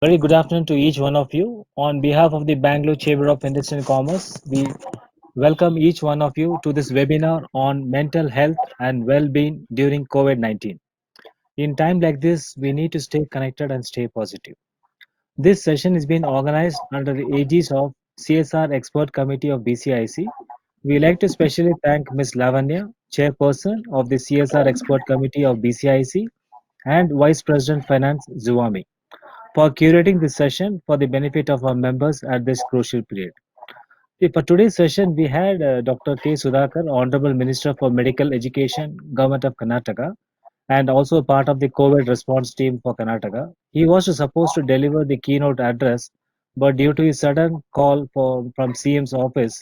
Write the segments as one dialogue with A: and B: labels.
A: Very good afternoon to each one of you. On behalf of the Bangalore Chamber of Industry and Commerce, we welcome each one of you to this webinar on mental health and well-being during COVID-19. In time like this, we need to stay connected and stay positive. This session is being organized under the aegis of CSR Expert Committee of BCIC. We like to specially thank Ms. Lavanya, Chairperson of the CSR Expert Committee of BCIC and Vice President Finance Zuwami for curating this session for the benefit of our members at this crucial period. For today's session, we had Dr. K. Sudhakar, Honorable Minister for Medical Education, Government of Karnataka, and also part of the COVID response team for Karnataka. He was supposed to deliver the keynote address, but due to his sudden call from CM's office,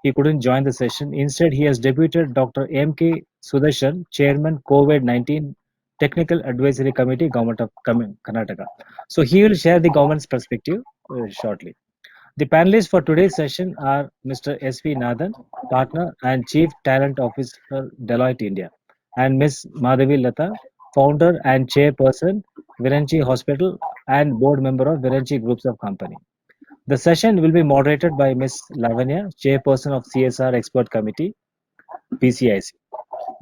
A: he couldn't join the session. Instead, he has deputed Dr. M.K. Sudarshan, Chairman COVID-19 Technical Advisory Committee, Government of Karnataka. So he will share the government's perspective shortly. The panelists for today's session are Mr. S.V. Nathan, Partner and Chief Talent Officer, Deloitte India, and Ms. Madhavi Lata, Founder and Chairperson, Viranchi Hospital, and Board Member of Viranchi Groups of Company. The session will be moderated by Ms. Lavanya, Chairperson of CSR Expert Committee, BCIC.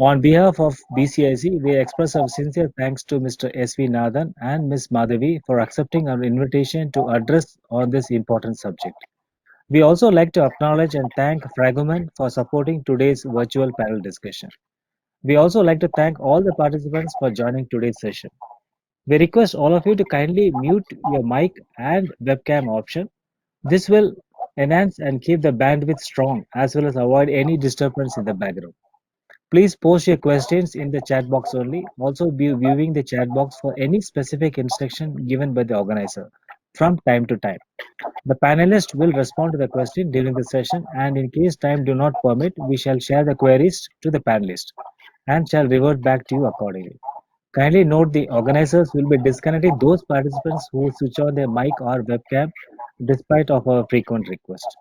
A: On behalf of BCIC, we express our sincere thanks to Mr. S.V. Nathan and Ms. Madhavi for accepting our invitation to address on this important subject. We also like to acknowledge and thank Fragoman for supporting today's virtual panel discussion. We also like to thank all the participants for joining today's session. We request all of you to kindly mute your mic and webcam option. This will enhance and keep the bandwidth strong as well as avoid any disturbance in the background. Please post your questions in the chat box only. Also be viewing the chat box for any specific instruction given by the organizer from time to time. The panelists will respond to the question during the session, and in case time do not permit, we shall share the queries to the panelists and shall revert back to you accordingly. Kindly note the organizers will be disconnecting those participants who switch on their mic or webcam despite of our frequent request.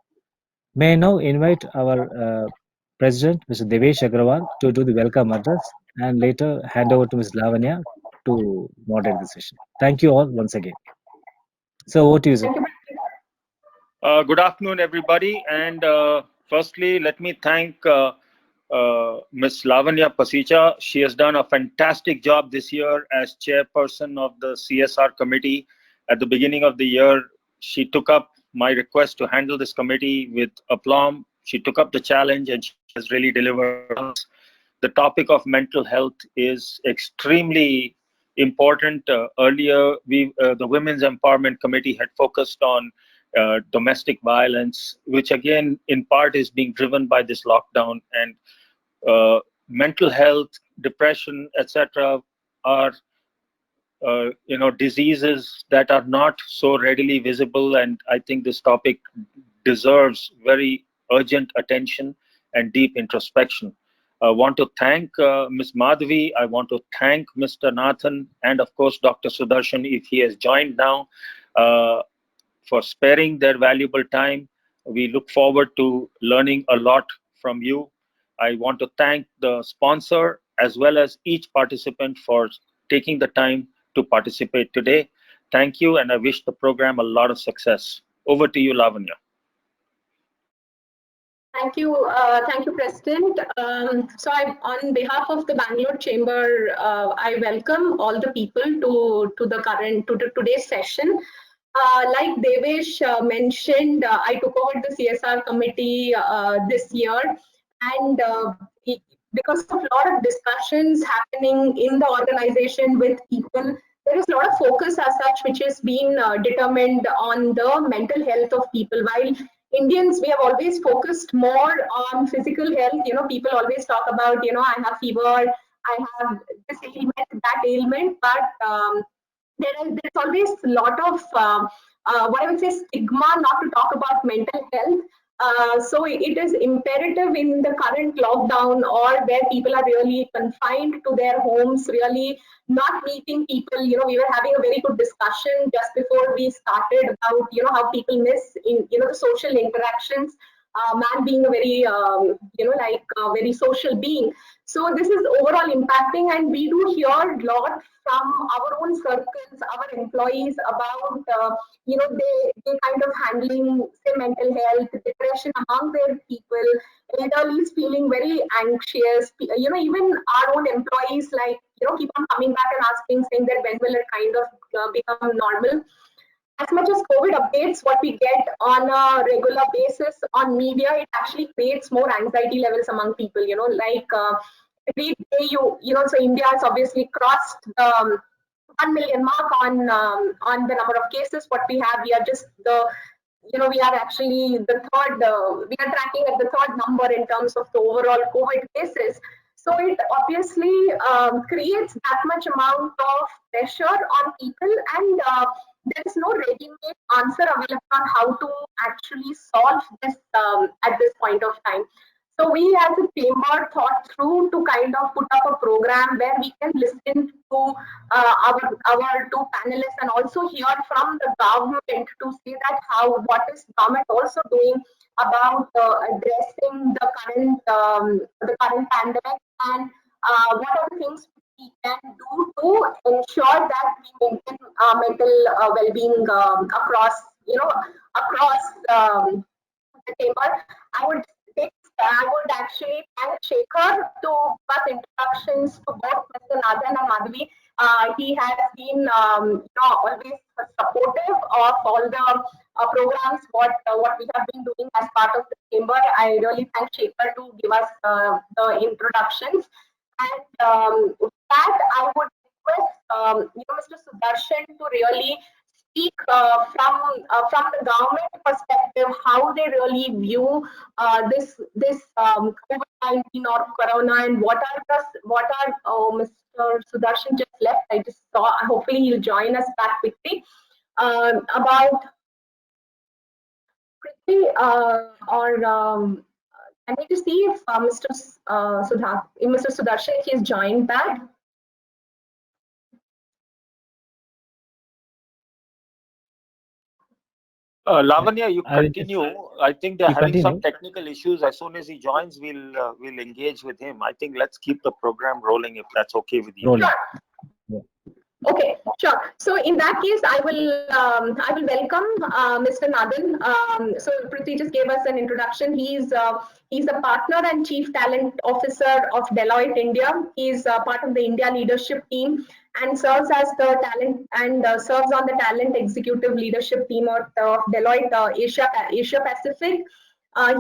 A: May I now invite our President, Mr. Devesh Agrawal, to do the welcome address and later hand over to Ms. Lavanya to moderate the session. Thank you all once again. So over to you, sir.
B: Good afternoon, everybody. And firstly, let me thank Ms. Lavanya Pasicha. She has done a fantastic job this year as chairperson of the CSR committee. At the beginning of the year, she took up my request to handle this committee with aplomb. She took up the challenge and she has really delivered. The topic of mental health is extremely important. Earlier, the Women's Empowerment Committee had focused on domestic violence, which again, in part, is being driven by this lockdown. And mental health, depression, etc., are diseases that are not so readily visible. And I think this topic deserves very urgent attention and deep introspection. I want to thank Ms. Madhavi. I want to thank Mr. Nathan and, of course, Dr. Sudarshan, if he has joined now, for sparing their valuable time. We look forward to learning a lot from you. I want to thank the sponsor as well as each participant for taking the time to participate today. Thank you, and I wish the program a lot of success. Over to you, Lavanya.
C: Thank you, President. On behalf of the Bangalore Chamber, I welcome all the people to today's session. Like Devesh mentioned, I took over the CSR committee this year, and because of a lot of discussions happening in the organization with people, there is a lot of focus as such which is being determined on the mental health of people. While Indians, we have always focused more on physical health. People always talk about, I have fever, I have this ailment, that ailment, but there's always a lot of what I would say stigma not to talk about mental health. So it is imperative in the current lockdown, or where people are really confined to their homes, really not meeting people. We were having a very good discussion just before we started about how people miss in the social interactions. man being a very, like a very social being. So this is overall impacting, and we do hear a lot from our own circles, our employees about, they kind of handling, say, mental health, depression among their people, elderlies feeling very anxious. Even our own employees, like, keep on coming back and asking, saying that when will it kind of become normal. As much as COVID updates, what we get on a regular basis on media, it actually creates more anxiety levels among people. Like every day, so India has obviously crossed the 1 million mark on the number of cases. What we have, we are just we are actually the third. We are tracking at the third number in terms of the overall COVID cases. So it obviously creates that much amount of pressure on people, and there is no ready-made answer available on how to actually solve this at this point of time. So we as a chamber thought through to kind of put up a program where we can listen to our two panelists and also hear from the government to see that what is government also doing about addressing the current pandemic, and what are the things we can do to ensure that we maintain mental well-being across the chamber. I would actually thank Shekhar to give us introductions to both Mr. Nathan and Madhavi. He has been always supportive of all the programs what we have been doing as part of the chamber. I really thank Shekhar to give us the introductions. And with that, I would request Mr. Sudarshan to really speak from the government perspective, how they really view this COVID-19 or Corona, and what are Mr. Sudarshan just left. I just saw. Hopefully, he'll join us back quickly. About quickly I need to see if Mr. Sudarshan is joined back.
B: Lavanya, you continue. I think they're having
A: continue.
B: some technical issues. As soon as he joins, we'll engage with him. I think let's keep the program rolling if that's okay with you.
A: Rolling.
C: Sure. Okay, sure. So in that case, I will welcome Mr. Nathan. So Prithvi just gave us an introduction. He's a partner and chief talent officer of Deloitte India. He's part of the India leadership team and serves as the talent and serves on the talent executive leadership team of Deloitte Asia Pacific.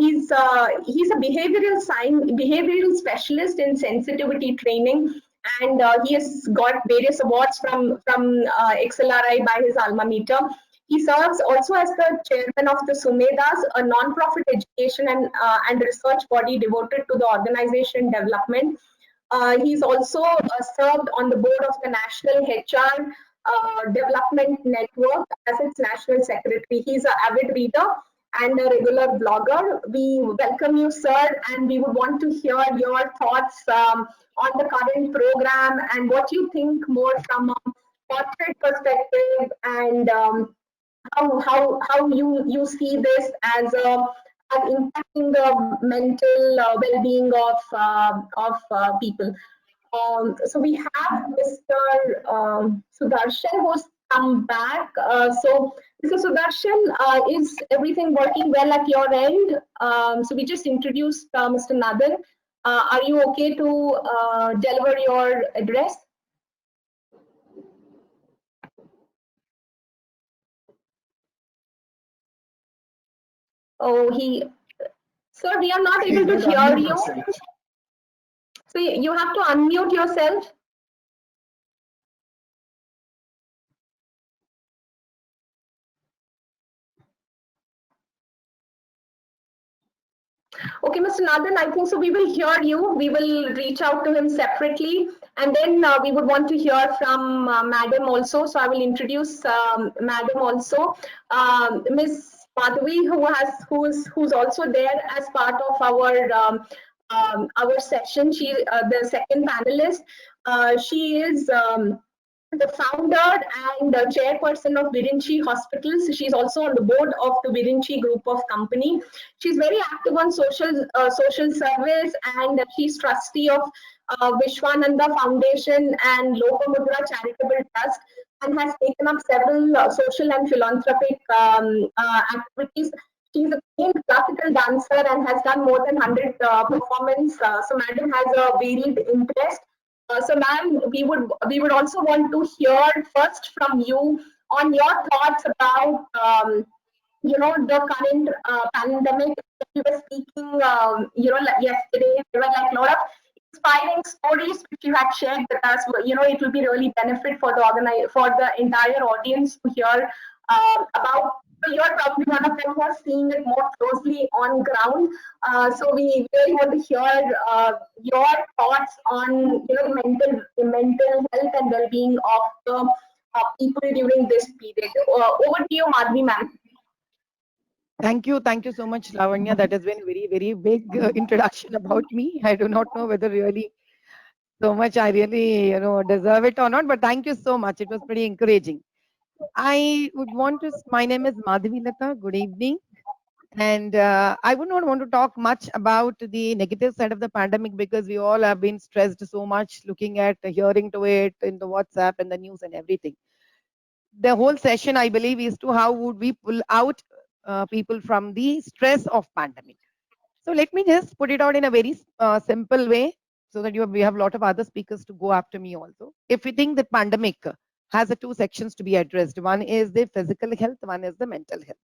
C: He's a behavioral specialist in sensitivity training, and he has got various awards from XLRI by his alma mater. He serves also as the chairman of the Sumedas, a non-profit education and research body devoted to the organization development. He's also served on the board of the National HR Development Network as its national secretary. He's an avid reader and a regular blogger. We welcome you, sir, and we would want to hear your thoughts on the current program and what you think more from a corporate perspective, and how you see this as impacting the mental well-being of people. So we have Mr. Sudarshan who's come back. So Mr. Sudarshan, is everything working well at your end? So we just introduced Mr. Nathan. Are you okay to deliver your address? Oh, sir, we are not able to hear you. So you have to unmute yourself. Okay, Mr. Nathan, I think so we will hear you. We will reach out to him separately, and then we would want to hear from Madam also. So I will introduce Madam also, Ms. Madhavi, who's also there as part of our session. She the second panelist. She is the founder and chairperson of Virinchi Hospitals. She's also on the board of the Virinchi Group of Company. She's very active on social service, and she's trustee of Vishwananda Foundation and Lopamudra Charitable Trust, and has taken up several social and philanthropic activities. She's a trained classical dancer and has done more than 100 performances. So, Madam has a varied interest. So, ma'am, we would also want to hear first from you on your thoughts about the current pandemic. We were speaking like yesterday. There were like a lot of inspiring stories which you had shared with us. It will be really benefit for the entire audience to hear about. So you're probably one of them who are seeing it more closely on ground. So we really want to hear your thoughts on the mental health and well-being of the people during this period. Over to you, Madhvi ma'am.
D: Thank you so much, Lavanya. That has been very, very big introduction about me. I do not know whether really so much I really, deserve it or not, but thank you so much. It was pretty encouraging. I would want to, my name is Madhavi Lata. Good evening. And I would not want to talk much about the negative side of the pandemic because we all have been stressed so much looking at, hearing to it in the WhatsApp and the news and everything. The whole session, I believe, is to how would we pull out people from the stress of pandemic. So let me just put it out in a very simple way so that we have a lot of other speakers to go after me also. If we think the pandemic has two sections to be addressed, one is the physical health, one is the mental health.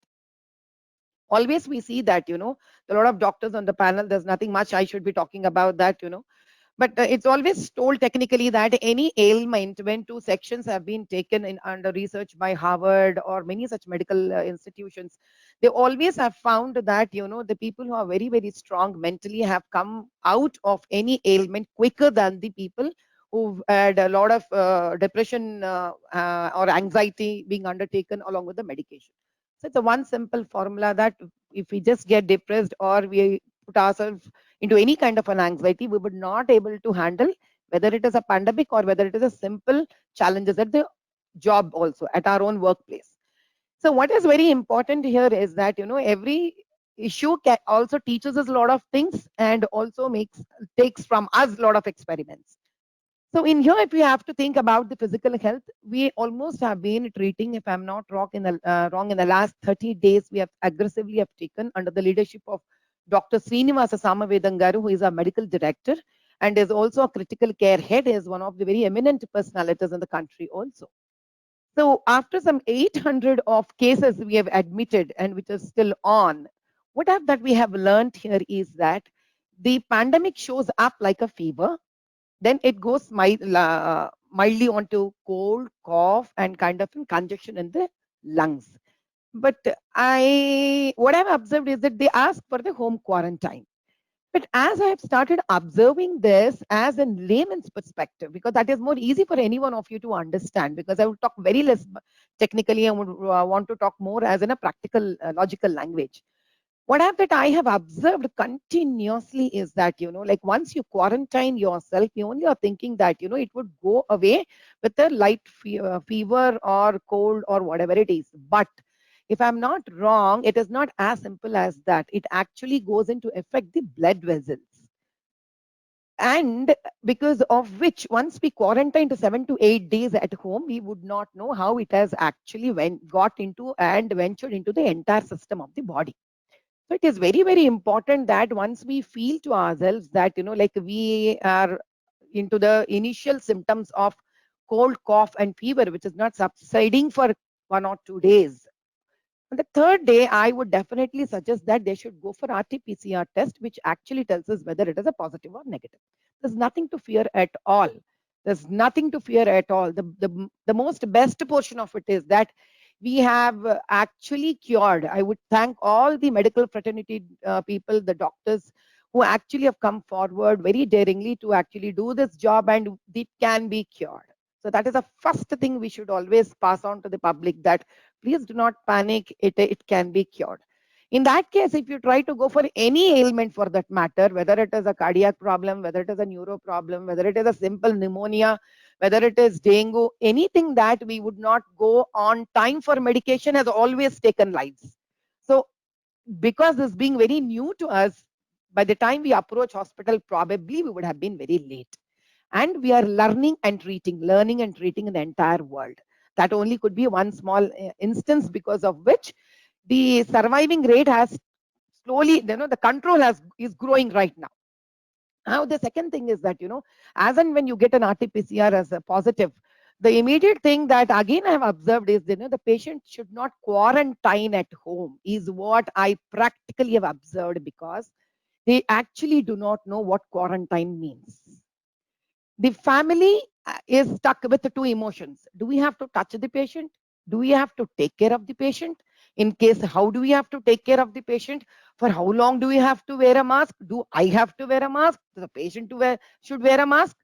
D: Always we see that, a lot of doctors on the panel, there's nothing much I should be talking about that, but it's always told technically that any ailment, when two sections have been taken in under research by Harvard or many such medical institutions, they always have found that, the people who are very, very strong mentally have come out of any ailment quicker than the people who've had a lot of depression or anxiety being undertaken along with the medication. So it's a one simple formula that if we just get depressed or we put ourselves into any kind of an anxiety, we would not able to handle whether it is a pandemic or whether it is a simple challenges at the job also at our own workplace. So what is very important here is that every issue also teaches us a lot of things and also takes from us a lot of experiments. So in here, if we have to think about the physical health, we almost have been treating, if I'm not wrong, in the last 30 days, we have aggressively have taken under the leadership of Dr. Srinivasa Samavedangaru, who is our medical director and is also a critical care head, is one of the very eminent personalities in the country also. So after some 800 of cases we have admitted and which is still on, that we have learned here is that the pandemic shows up like a fever. Then it goes mildly onto cold, cough, and kind of congestion in the lungs. But what I've observed is that they ask for the home quarantine. But as I have started observing this as a layman's perspective, because that is more easy for any one of you to understand, because I will talk very less technically, I would want to talk more as in a practical, logical language. That I have observed continuously is that, like once you quarantine yourself, you only are thinking that, it would go away with a light fever or cold or whatever it is. But if I'm not wrong, it is not as simple as that. It actually goes into affect the blood vessels. And because of which, once we quarantine to 7 to 8 days at home, we would not know how it has actually got into and ventured into the entire system of the body. So it is very, very important that once we feel to ourselves that, like we are into the initial symptoms of cold, cough, and fever, which is not subsiding for 1 or 2 days. On the third day, I would definitely suggest that they should go for RT-PCR test, which actually tells us whether it is a positive or negative. There's nothing to fear at all. There's nothing to fear at all. The most best portion of it is that we have actually cured. I would thank all the medical fraternity people, the doctors, who actually have come forward very daringly to actually do this job, and it can be cured. So that is the first thing we should always pass on to the public, that please do not panic, it can be cured. In that case, if you try to go for any ailment for that matter, whether it is a cardiac problem, whether it is a neuro problem, whether it is a simple pneumonia, whether it is dengue, anything that we would not go on time for medication has always taken lives. So because this being very new to us, by the time we approach hospital, probably we would have been very late. And we are learning and treating in the entire world. That only could be one small instance because of which the surviving rate has slowly, the control is growing right now. Now, the second thing is that, as and when you get an RT-PCR as a positive, the immediate thing that again I have observed is, the patient should not quarantine at home is what I practically have observed, because they actually do not know what quarantine means. The family is stuck with the two emotions. Do we have to touch the patient? Do we have to take care of the patient? In case, how do we have to take care of the patient? For how long do we have to wear a mask? Do I have to wear a mask? The patient should wear a mask?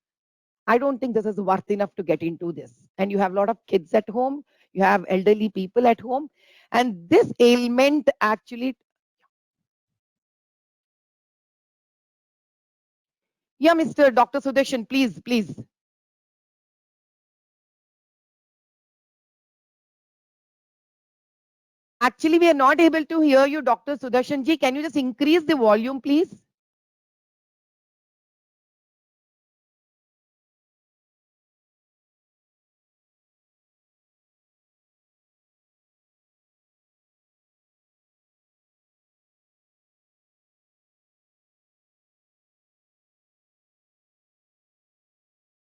D: I don't think this is worth enough to get into this. And you have a lot of kids at home. You have elderly people at home. And this ailment actually... Yeah, Mr. Dr. Sudarshan, please, please. Actually, we are not able to hear you, Dr. Sudarshan ji. Can you just increase the volume, please?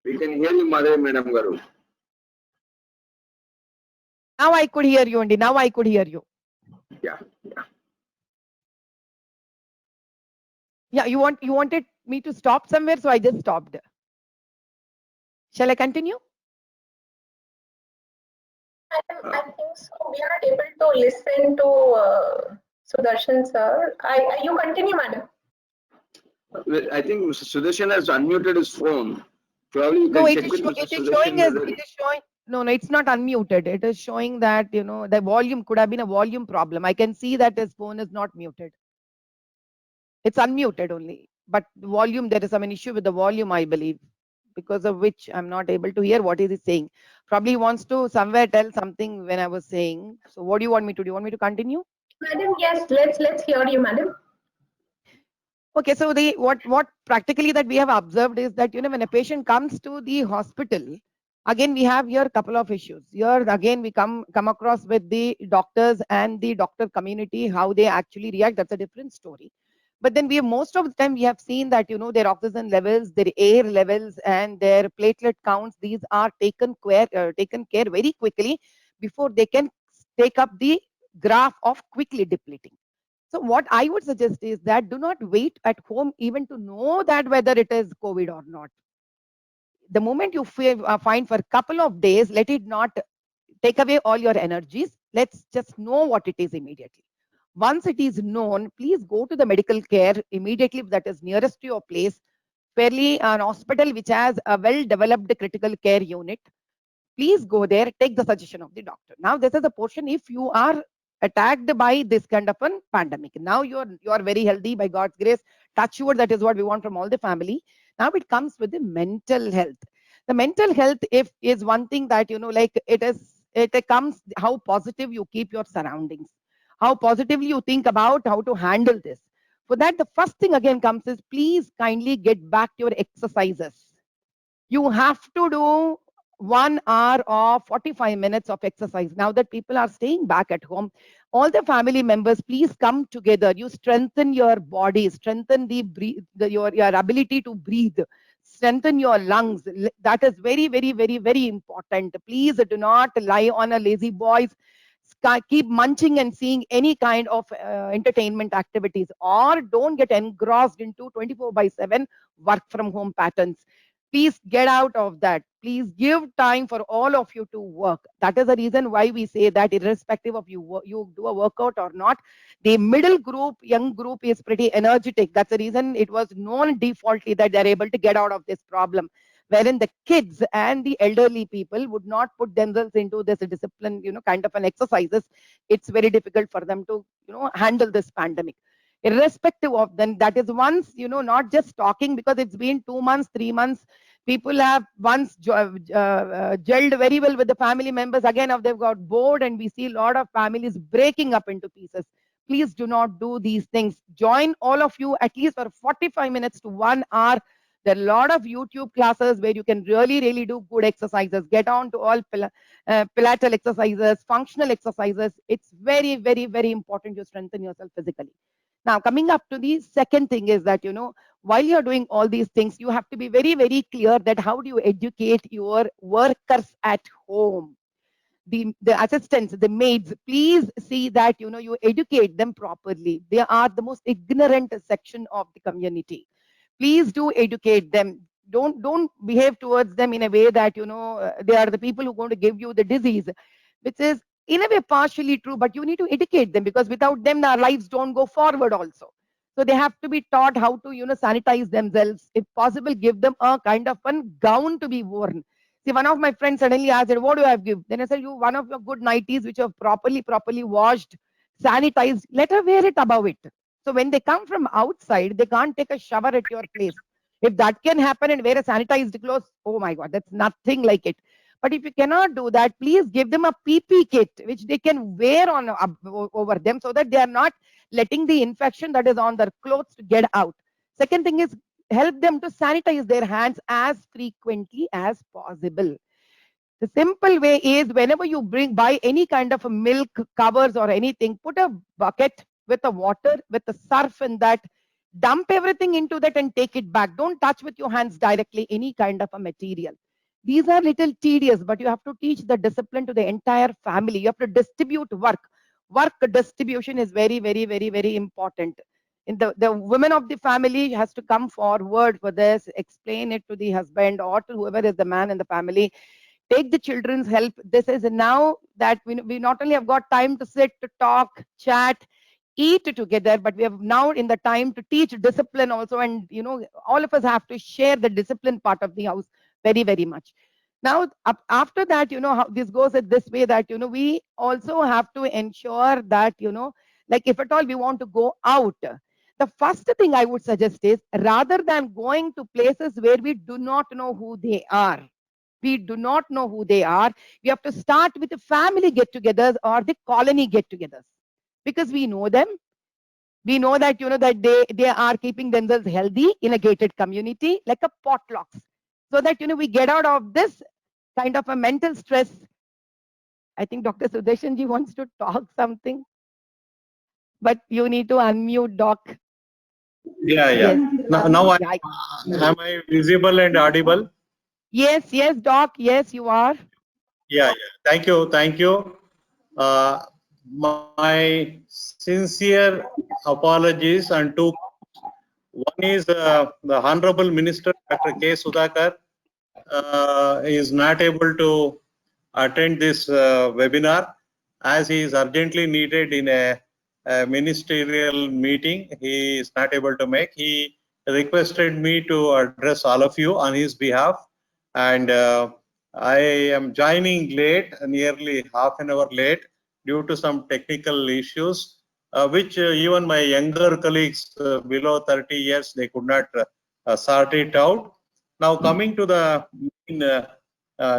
E: We can hear you, Madam Garu.
D: Now I could hear you, Andy. Now I could hear you.
E: Yeah.
D: Yeah, you wanted me to stop somewhere, so I just stopped. Shall I continue?
C: I think so. We are not able to listen to Sudarshan sir. You continue, madam.
E: I think Mr. Sudarshan has unmuted his phone. Probably you
D: No,
E: can
D: it
E: check
D: is,
E: with Mr.
D: it is
E: Sudarshan
D: showing as
E: whether-
D: it is showing. No, it's not unmuted. It is showing that, the volume could have been a volume problem. I can see that his phone is not muted. It's unmuted only, but the volume, there is some issue with the volume, I believe, because of which I'm not able to hear what he is saying. Probably he wants to somewhere tell something when I was saying. So what do you want me to do? You want me to continue?
C: Madam, yes, let's hear you, madam.
D: Okay, so what practically that we have observed is that, when a patient comes to the hospital, again we have here a couple of issues. Here again we come across with the doctors and the doctor community, how they actually react. That's a different story. But then most of the time we have seen that, their oxygen levels, their air levels, and their platelet counts, these are taken care very quickly before they can take up the graph of quickly depleting. So what I would suggest is that do not wait at home even to know that whether it is COVID or not. The moment you find for a couple of days, let it not take away all your energies. Let's just know what it is immediately. Once it is known, please go to the medical care immediately that is nearest to your place, fairly an hospital which has a well-developed critical care unit. Please go there, take the suggestion of the doctor. Now, this is a portion if you are attacked by this kind of a pandemic. Now you are very healthy by God's grace. Touch wood, that is what we want from all the family. Now it comes with the mental health. The mental health is one thing that, like it comes how positive you keep your surroundings, how positively you think about how to handle this. For that, the first thing again comes is please kindly get back to your exercises. You have to do 1 hour or 45 minutes of exercise. Now that people are staying back at home, all the family members, please come together. You strengthen your body, strengthen your ability to breathe, strengthen your lungs. That is very, very, very, very important. Please do not lie on a lazy boys. Keep munching and seeing any kind of entertainment activities, or don't get engrossed into 24/7 work from home patterns. Please get out of that. Please give time for all of you to work. That is the reason why we say that irrespective of you do a workout or not, the middle group, young group is pretty energetic. That's the reason it was known defaultly that they're able to get out of this problem. Wherein the kids and the elderly people would not put themselves into this discipline, kind of an exercises. It's very difficult for them to, handle this pandemic. Irrespective of then, that is once, not just talking because it's been 2 months, 3 months, People have once gelled very well with the family members. Again, now they've got bored, and we see a lot of families breaking up into pieces. Please do not do these things. Join all of you at least for 45 minutes to 1 hour. There are a lot of YouTube classes where you can really do good exercises. Get on to all Pilates exercises, functional exercises. It's very important you strengthen yourself physically. Now, coming up to the second thing is that, while you're doing all these things, you have to be very clear that how do you educate your workers at home. The assistants, the maids, please see that, you educate them properly. They are the most ignorant section of the community. Please do educate them. Don't behave towards them in a way that, they are the people who are going to give you the disease, which is in a way partially true, but you need to educate them, because without them, our lives don't go forward also. So they have to be taught how to, sanitize themselves. If possible, give them a kind of a gown to be worn. See, one of my friends suddenly asked, what do I have give? Then I said, you one of your good nighties which are properly washed, sanitized, let her wear it above it. So when they come from outside, they can't take a shower at your place. If that can happen and wear a sanitized clothes, oh my God, that's nothing like it. But if you cannot do that, please give them a PP kit, which they can wear on over them, so that they are not letting the infection that is on their clothes to get out. Second thing is, help them to sanitize their hands as frequently as possible. The simple way is, whenever you buy any kind of a milk covers or anything, put a bucket with a water, with a surf in that, dump everything into that and take it back. Don't touch with your hands directly any kind of a material. These are little tedious, but you have to teach the discipline to the entire family. You have to distribute work. Work distribution is very important. In the women of the family has to come forward for this, explain it to the husband or to whoever is the man in the family. Take the children's help. This is now that we not only have got time to sit, to talk, chat, eat together, but we have now in the time to teach discipline also. And all of us have to share the discipline part of the house very much. Now, after that, how this goes in this way, that we also have to ensure that, like if at all we want to go out, the first thing I would suggest is, rather than going to places where we do not know who they are, we have to start with the family get-togethers or the colony get-togethers, because we know them. We know that, that they are keeping themselves healthy in a gated community, like a potlucks, so that, we get out of this kind of a mental stress. I think Dr. Sudarshan ji wants to talk something, but you need to unmute, Doc.
F: Yeah.
D: Yes.
F: Now am I visible and audible?
D: Yes, Doc. Yes, you are.
F: Yeah. Thank you. My sincere apologies and two. One is the Honorable Minister Dr. K. Sudhakar is not able to attend this webinar, as he is urgently needed in a ministerial meeting. He is not able to make. He requested me to address all of you on his behalf, and I am joining late, nearly half an hour late, due to some technical issues, which even my younger colleagues below 30 years, they could not sort it out. Now, coming to the main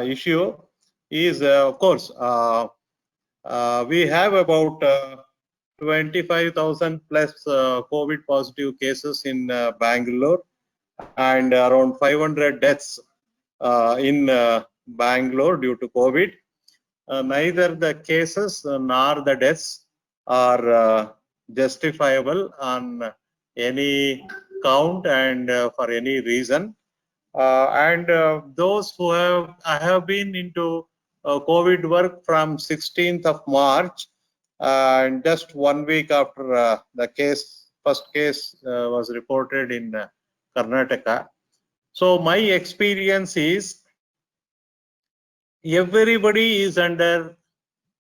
F: issue is, of course, we have about 25,000 plus COVID positive cases in Bangalore, and around 500 deaths in Bangalore due to COVID. Neither the cases nor the deaths are justifiable on any count and for any reason. And those who I have been into COVID work from 16th of March, and just 1 week after the first case was reported in Karnataka. So my experience is, everybody is under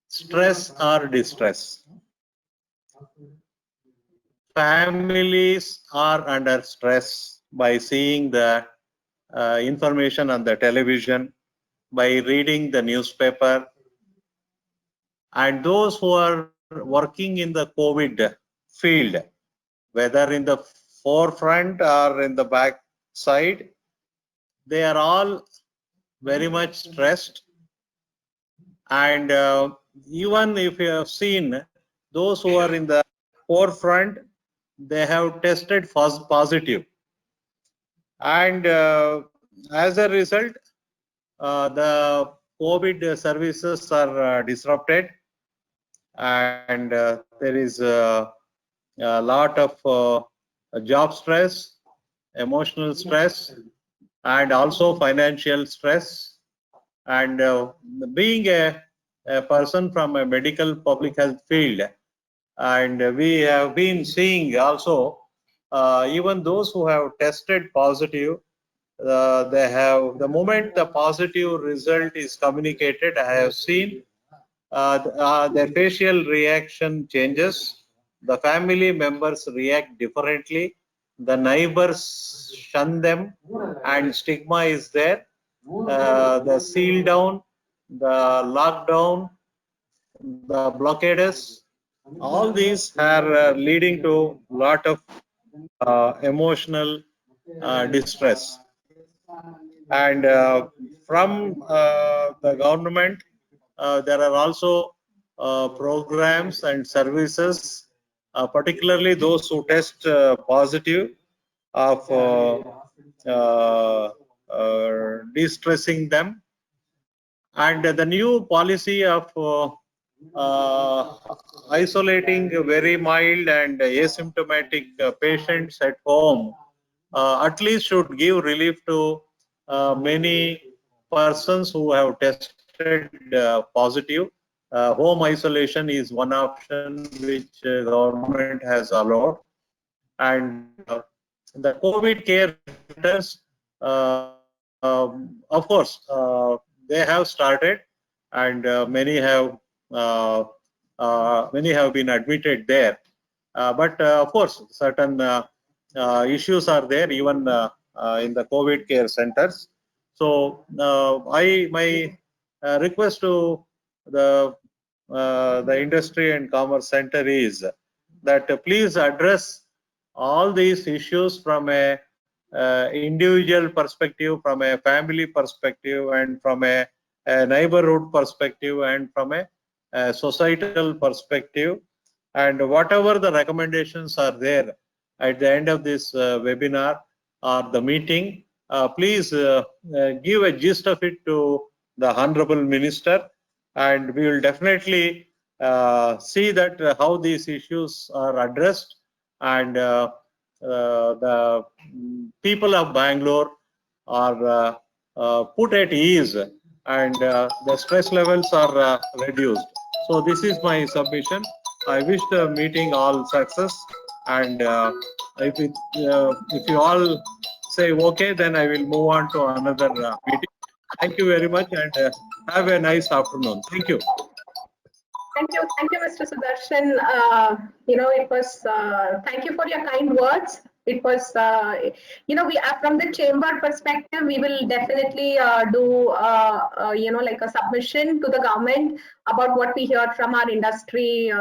F: stress or distress. Families are under stress by seeing the information on the television, by reading the newspaper, and those who are working in the COVID field, whether in the forefront or in the back side, they are all very much stressed. And even if you have seen those who are in the forefront, they have tested positive. And as a result, the COVID services are disrupted, and there is a lot of job stress, emotional stress, and also financial stress. And being a person from a medical public health field, and we have been seeing also even those who have tested positive, they have, the moment the positive result is communicated, I have seen their facial reaction changes. The family members react differently. The neighbors shun them, and stigma is there. The seal down, the lockdown, the blockades, all these are leading to lot of emotional distress. And from the government, there are also programs and services, particularly those who test positive, of de-stressing them. And the new policy of isolating very mild and asymptomatic patients at home at least should give relief to many persons who have tested positive. Home isolation is one option which government has allowed. And the COVID care centers, of course, they have started, and many have been admitted there. But of course, certain issues are there even in the COVID care centers. So my request to the Industry and Commerce Center is that please address all these issues from a individual perspective, from a family perspective, and from a neighborhood perspective, and from a societal perspective. And whatever the recommendations are there at the end of this webinar or the meeting, please give a gist of it to the Honorable Minister, and we will definitely see that how these issues are addressed, and the people of Bangalore are put at ease, and the stress levels are reduced. So this is my submission. I wish the meeting all success, and if you all say okay, then I will move on to another meeting. Thank you very much, and have a nice afternoon. Thank you.
C: Thank you, Mr. Sudarshan. It was, thank you for your kind words. It was, we are from the chamber perspective, we will definitely do, like a submission to the government about what we heard from our industries.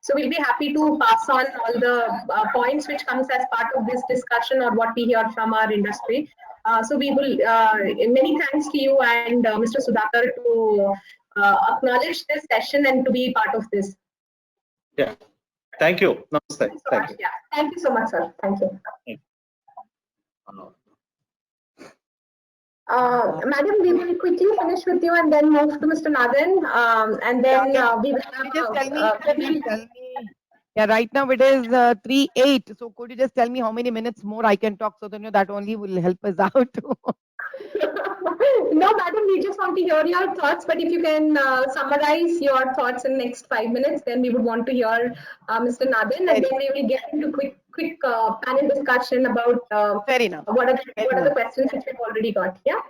C: So we'll be happy to pass on all the points which comes as part of this discussion or what we heard from our industry. So we will, many thanks to you and Mr. Sudhakar to acknowledge this session and to be part of this.
F: Yeah. Thank you. Namaste.
C: Thank you. Yeah. Thank you so much, sir. Thank you. Madam, we will quickly finish with you and then move to Mr. Nathan, and then we will have
D: yeah, right now it is 3:08. So could you just tell me how many minutes more I can talk, so then that only will help us out.
C: No, madam, we just want to hear your thoughts, but if you can summarize your thoughts in the next 5 minutes, then we would want to hear Mr. Nathan, and then we will get into quick panel discussion about what are the questions which we've already got. Yeah.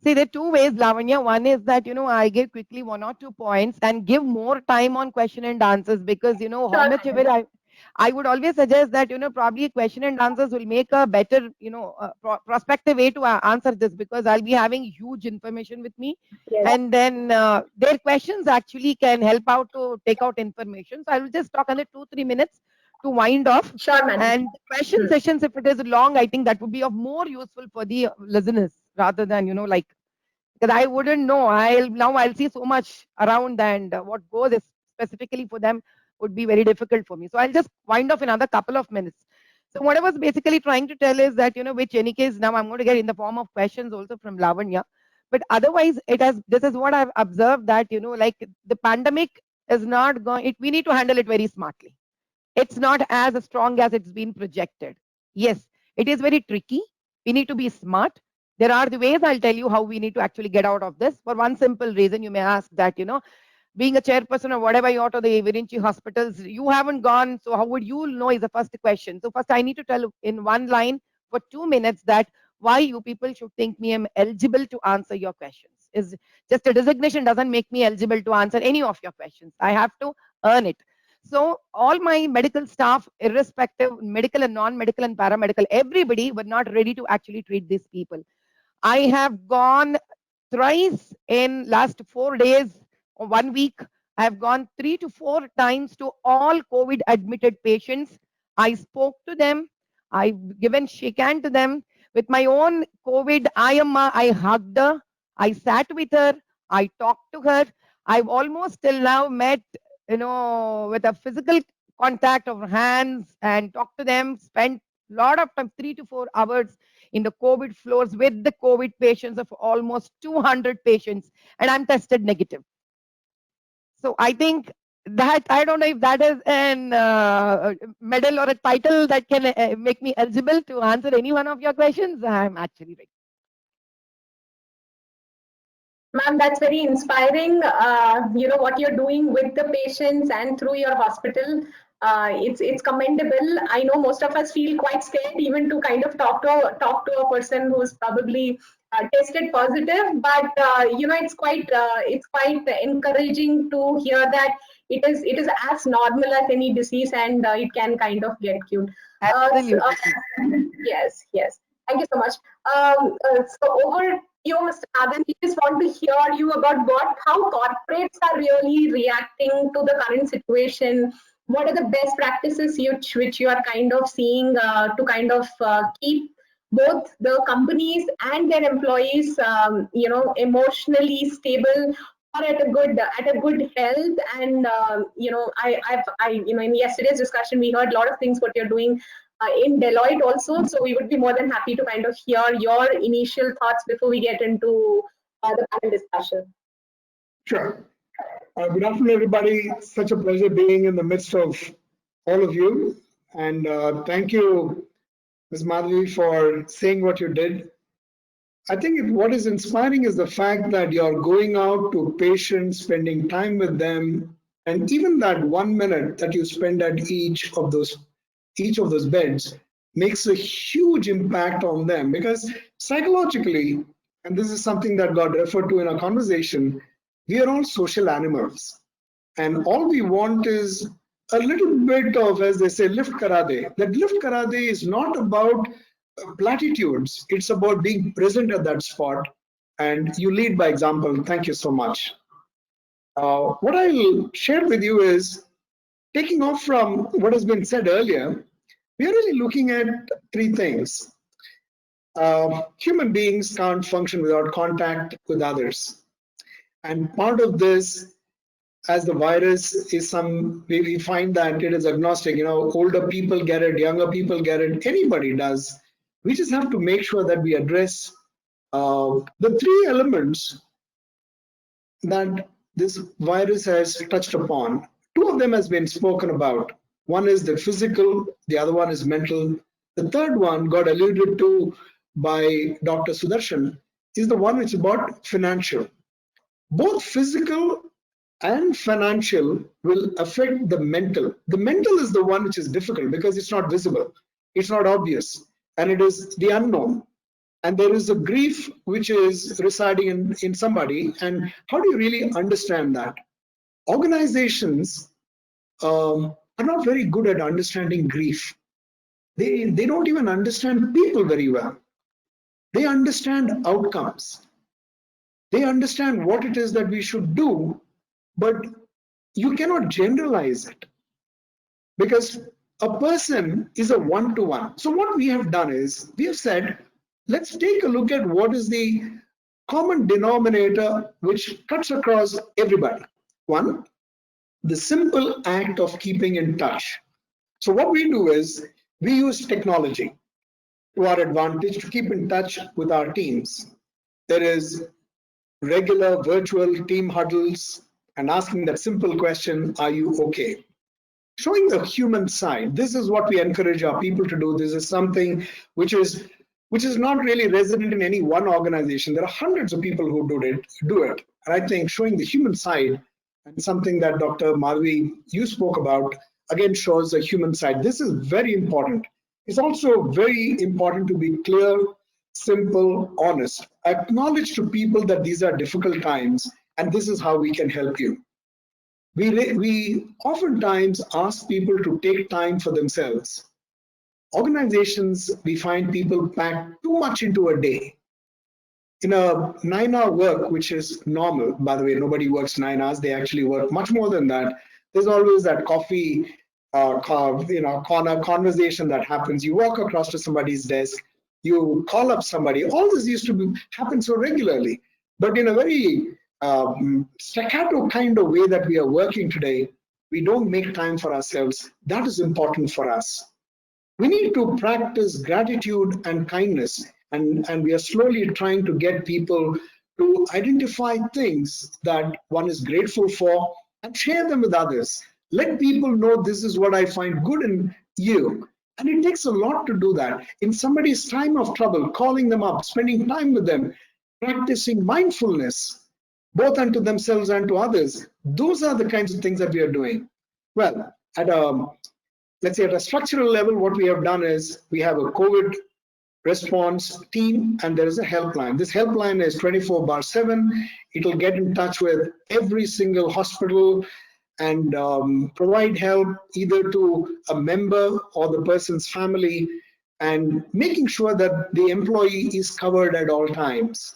D: See, there are two ways, Lavanya. One is that, I give quickly 1 or 2 points and give more time on question and answers, because, how much of it I would always suggest that, probably question and answers will make a better, prospective way to answer this, because I'll be having huge information with me.
C: Yes.
D: And then their questions actually can help out to take out information. So I will just talk under 2-3 minutes to wind off.
C: Sure, madam.
D: And question sessions, if it is long, I think that would be of more useful for the listeners rather than, like, because I wouldn't know. I'll see so much around, and what goes is specifically for them would be very difficult for me. So I'll just wind off another couple of minutes. So what I was basically trying to tell is that, which any case now I'm going to get in the form of questions also from Lavanya. But otherwise, this is what I've observed, that, like, the pandemic is not going, we need to handle it very smartly. It's not as strong as it's been projected. Yes, it is very tricky. We need to be smart. There are the ways. I'll tell you how we need to actually get out of this. For one simple reason, you may ask that, being a chairperson or whatever you are to the Virinchi hospitals, you haven't gone, so how would you know is the first question. So first I need to tell in one line for 2 minutes that why you people should think me am eligible to answer your questions. Is just a designation doesn't make me eligible to answer any of your questions. I have to earn it. So all my medical staff, irrespective, medical and non-medical and paramedical, everybody were not ready to actually treat these people. I have gone thrice in last 4 days or 1 week. I have gone 3 to 4 times to all COVID admitted patients. I spoke to them. I've given shake hand to them. With my own COVID Ayamma, I hugged her. I sat with her. I talked to her. I've almost till now met, with a physical contact of hands and talked to them, spent a lot of time, 3 to 4 hours in the COVID floors with the COVID patients of almost 200 patients, and I'm tested negative. So I think that, I don't know if that is an medal or a title that can make me eligible to answer any one of your questions. I'm actually ready.
C: Ma'am, that's very inspiring. What you're doing with the patients and through your hospital. It's commendable. I know most of us feel quite scared even to kind of talk to a person who's probably tested positive, but it's quite encouraging to hear that it is as normal as any disease, and it can kind of get cured.
D: Absolutely.
C: Yes. Thank you so much. So over you, Mr. Nathan, we just want to hear you about how corporates are really reacting to the current situation. What are the best practices which you are kind of seeing to kind of keep both the companies and their employees, emotionally stable or at a good health? And in yesterday's discussion, we heard a lot of things what you're doing in Deloitte also. So we would be more than happy to kind of hear your initial thoughts before we get into the panel discussion.
G: Sure. Good afternoon, everybody. Such a pleasure being in the midst of all of you. And thank you, Ms. Madhavi, for saying what you did. I think what is inspiring is the fact that you're going out to patients, spending time with them, and even that 1 minute that you spend at each of those beds makes a huge impact on them, because psychologically, and this is something that got referred to in our conversation, we are all social animals, and all we want is a little bit of, as they say, lift karade. That lift karade is not about platitudes, it's about being present at that spot, and you lead by example. Thank you so much. What I'll share with you is, taking off from what has been said earlier, we are really looking at 3 things. Human beings can't function without contact with others. And part of this, as the virus is we find that it is agnostic. Older people get it, younger people get it, anybody does. We just have to make sure that we address the 3 elements that this virus has touched upon. 2 of them has been spoken about. One is the physical, the other one is mental. The third one got alluded to by Dr. Sudarshan, is the one which is about financial. Both physical and financial will affect the mental. The mental is the one which is difficult because it's not visible, it's not obvious, and it is the unknown. And there is a grief which is residing in somebody. And how do you really understand that? Organizations are not very good at understanding grief. They don't even understand people very well. They understand outcomes. They understand what it is that we should do, but you cannot generalize it, because a person is a one-to-one. So what we have done is we have said, let's take a look at what is the common denominator which cuts across everybody. One, the simple act of keeping in touch. So what we do is we use technology to our advantage to keep in touch with our teams. There is regular virtual team huddles and asking that simple question, are you okay? Showing the human side. This is what we encourage our people to do. This is something which is not really resident in any one organization. There are hundreds of people who do it. And I think showing the human side, and something that Dr. Madhavi, you spoke about, again shows the human side. This is very important. It's also very important to be clear, simple, honest. Acknowledge to people that these are difficult times and this is how we can help you. We oftentimes ask people to take time for themselves. Organizations, we find people pack too much into a day. In a 9-hour work, which is normal, by the way, nobody works 9 hours, they actually work much more than that. There's always that coffee corner conversation that happens. You walk across to somebody's desk, you call up somebody. All this used to happen so regularly, but in a very staccato kind of way that we are working today, we don't make time for ourselves. That is important for us. We need to practice gratitude and kindness, and we are slowly trying to get people to identify things that one is grateful for and share them with others. Let people know this is what I find good in you. And it takes a lot to do that. In somebody's time of trouble, calling them up, spending time with them, practicing mindfulness, both unto themselves and to others. Those are the kinds of things that we are doing. Well, let's say at a structural level, what we have done is we have a COVID response team and there is a helpline. This helpline is 24/7. It'll get in touch with every single hospital and provide help either to a member or the person's family, and making sure that the employee is covered at all times.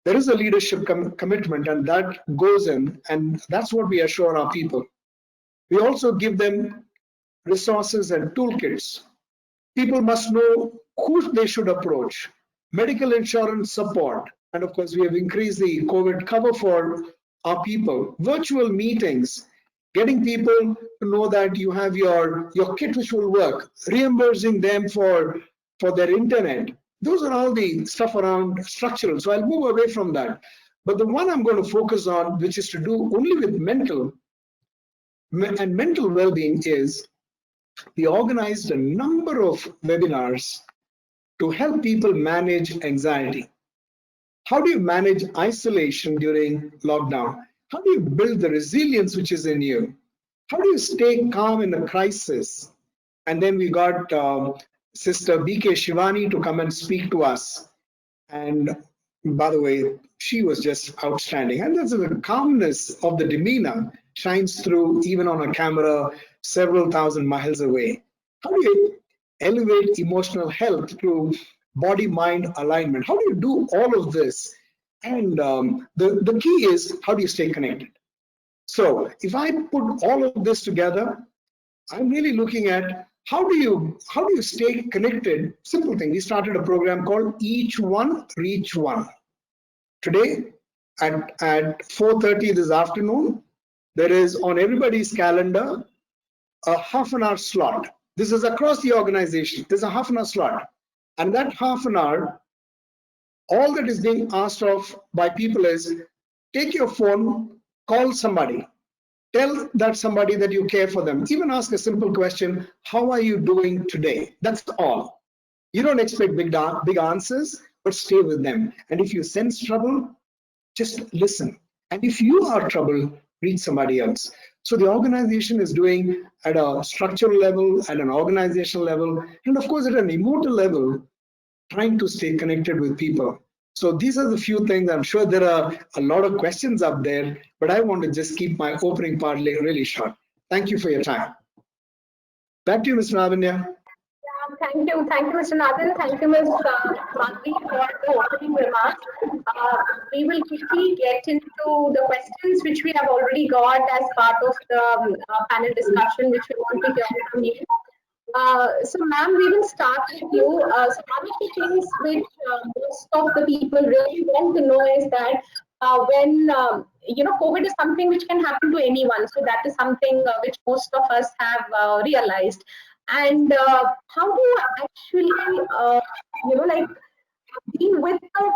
G: There is a leadership commitment, and that goes in, and that's what we assure our people. We also give them resources and toolkits. People must know who they should approach, medical insurance support, and of course we have increased the COVID cover for our people, virtual meetings, getting people to know that you have your kit which will work, reimbursing them for their internet. Those are all the stuff around structural. So I'll move away from that. But the one I'm going to focus on, which is to do only with mental and mental well-being, is we organized a number of webinars to help people manage anxiety. How do you manage isolation during lockdown? How do you build the resilience which is in you? How do you stay calm in a crisis? And then we got Sister BK Shivani to come and speak to us. And by the way, she was just outstanding. And that's the calmness of the demeanor shines through even on a camera several thousand miles away. How do you elevate emotional health through body-mind alignment? How do you do all of this? And the key is, how do you stay connected? So if I put all of this together, I'm really looking at how do you stay connected? Simple thing. We started a program called Each One Reach One. Today at 4:30 this afternoon, there is on everybody's calendar a half-an-hour slot. This is across the organization. There's a half-an-hour slot. And that half an hour, all that is being asked of by people is take your phone, call somebody, tell that somebody that you care for them. Even ask a simple question, how are you doing today? That's all. You don't expect big answers, but stay with them. And if you sense trouble, just listen. And if you are trouble, reach somebody else. So the organization is doing at a structural level, at an organizational level, and of course at an emotional level, trying to stay connected with people. So these are the few things. I'm sure there are a lot of questions up there, but I want to just keep my opening part really short. Thank you for your time. Back to you, Ms. Lavanya.
C: Thank you, Mr. Nathan. Thank you, Ms. Madhvi, for the opening remarks. We will quickly get into the questions which we have already got as part of the panel discussion, which we want to hear from you. So, ma'am, we will start with you. So, one of the things which most of the people really want to know is that when COVID is something which can happen to anyone. So that is something which most of us have realized. And how do you actually, like deal with the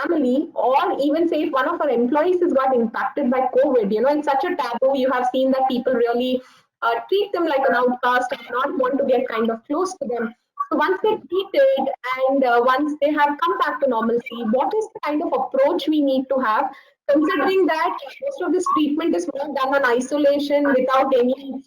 C: family, or even say if one of our employees has got impacted by COVID? It's such a taboo. You have seen that people really treat them like an outcast and not want to get kind of close to them. So once they're treated and once they have come back to normalcy, what is the kind of approach we need to have, considering that most of this treatment is more done on isolation without any,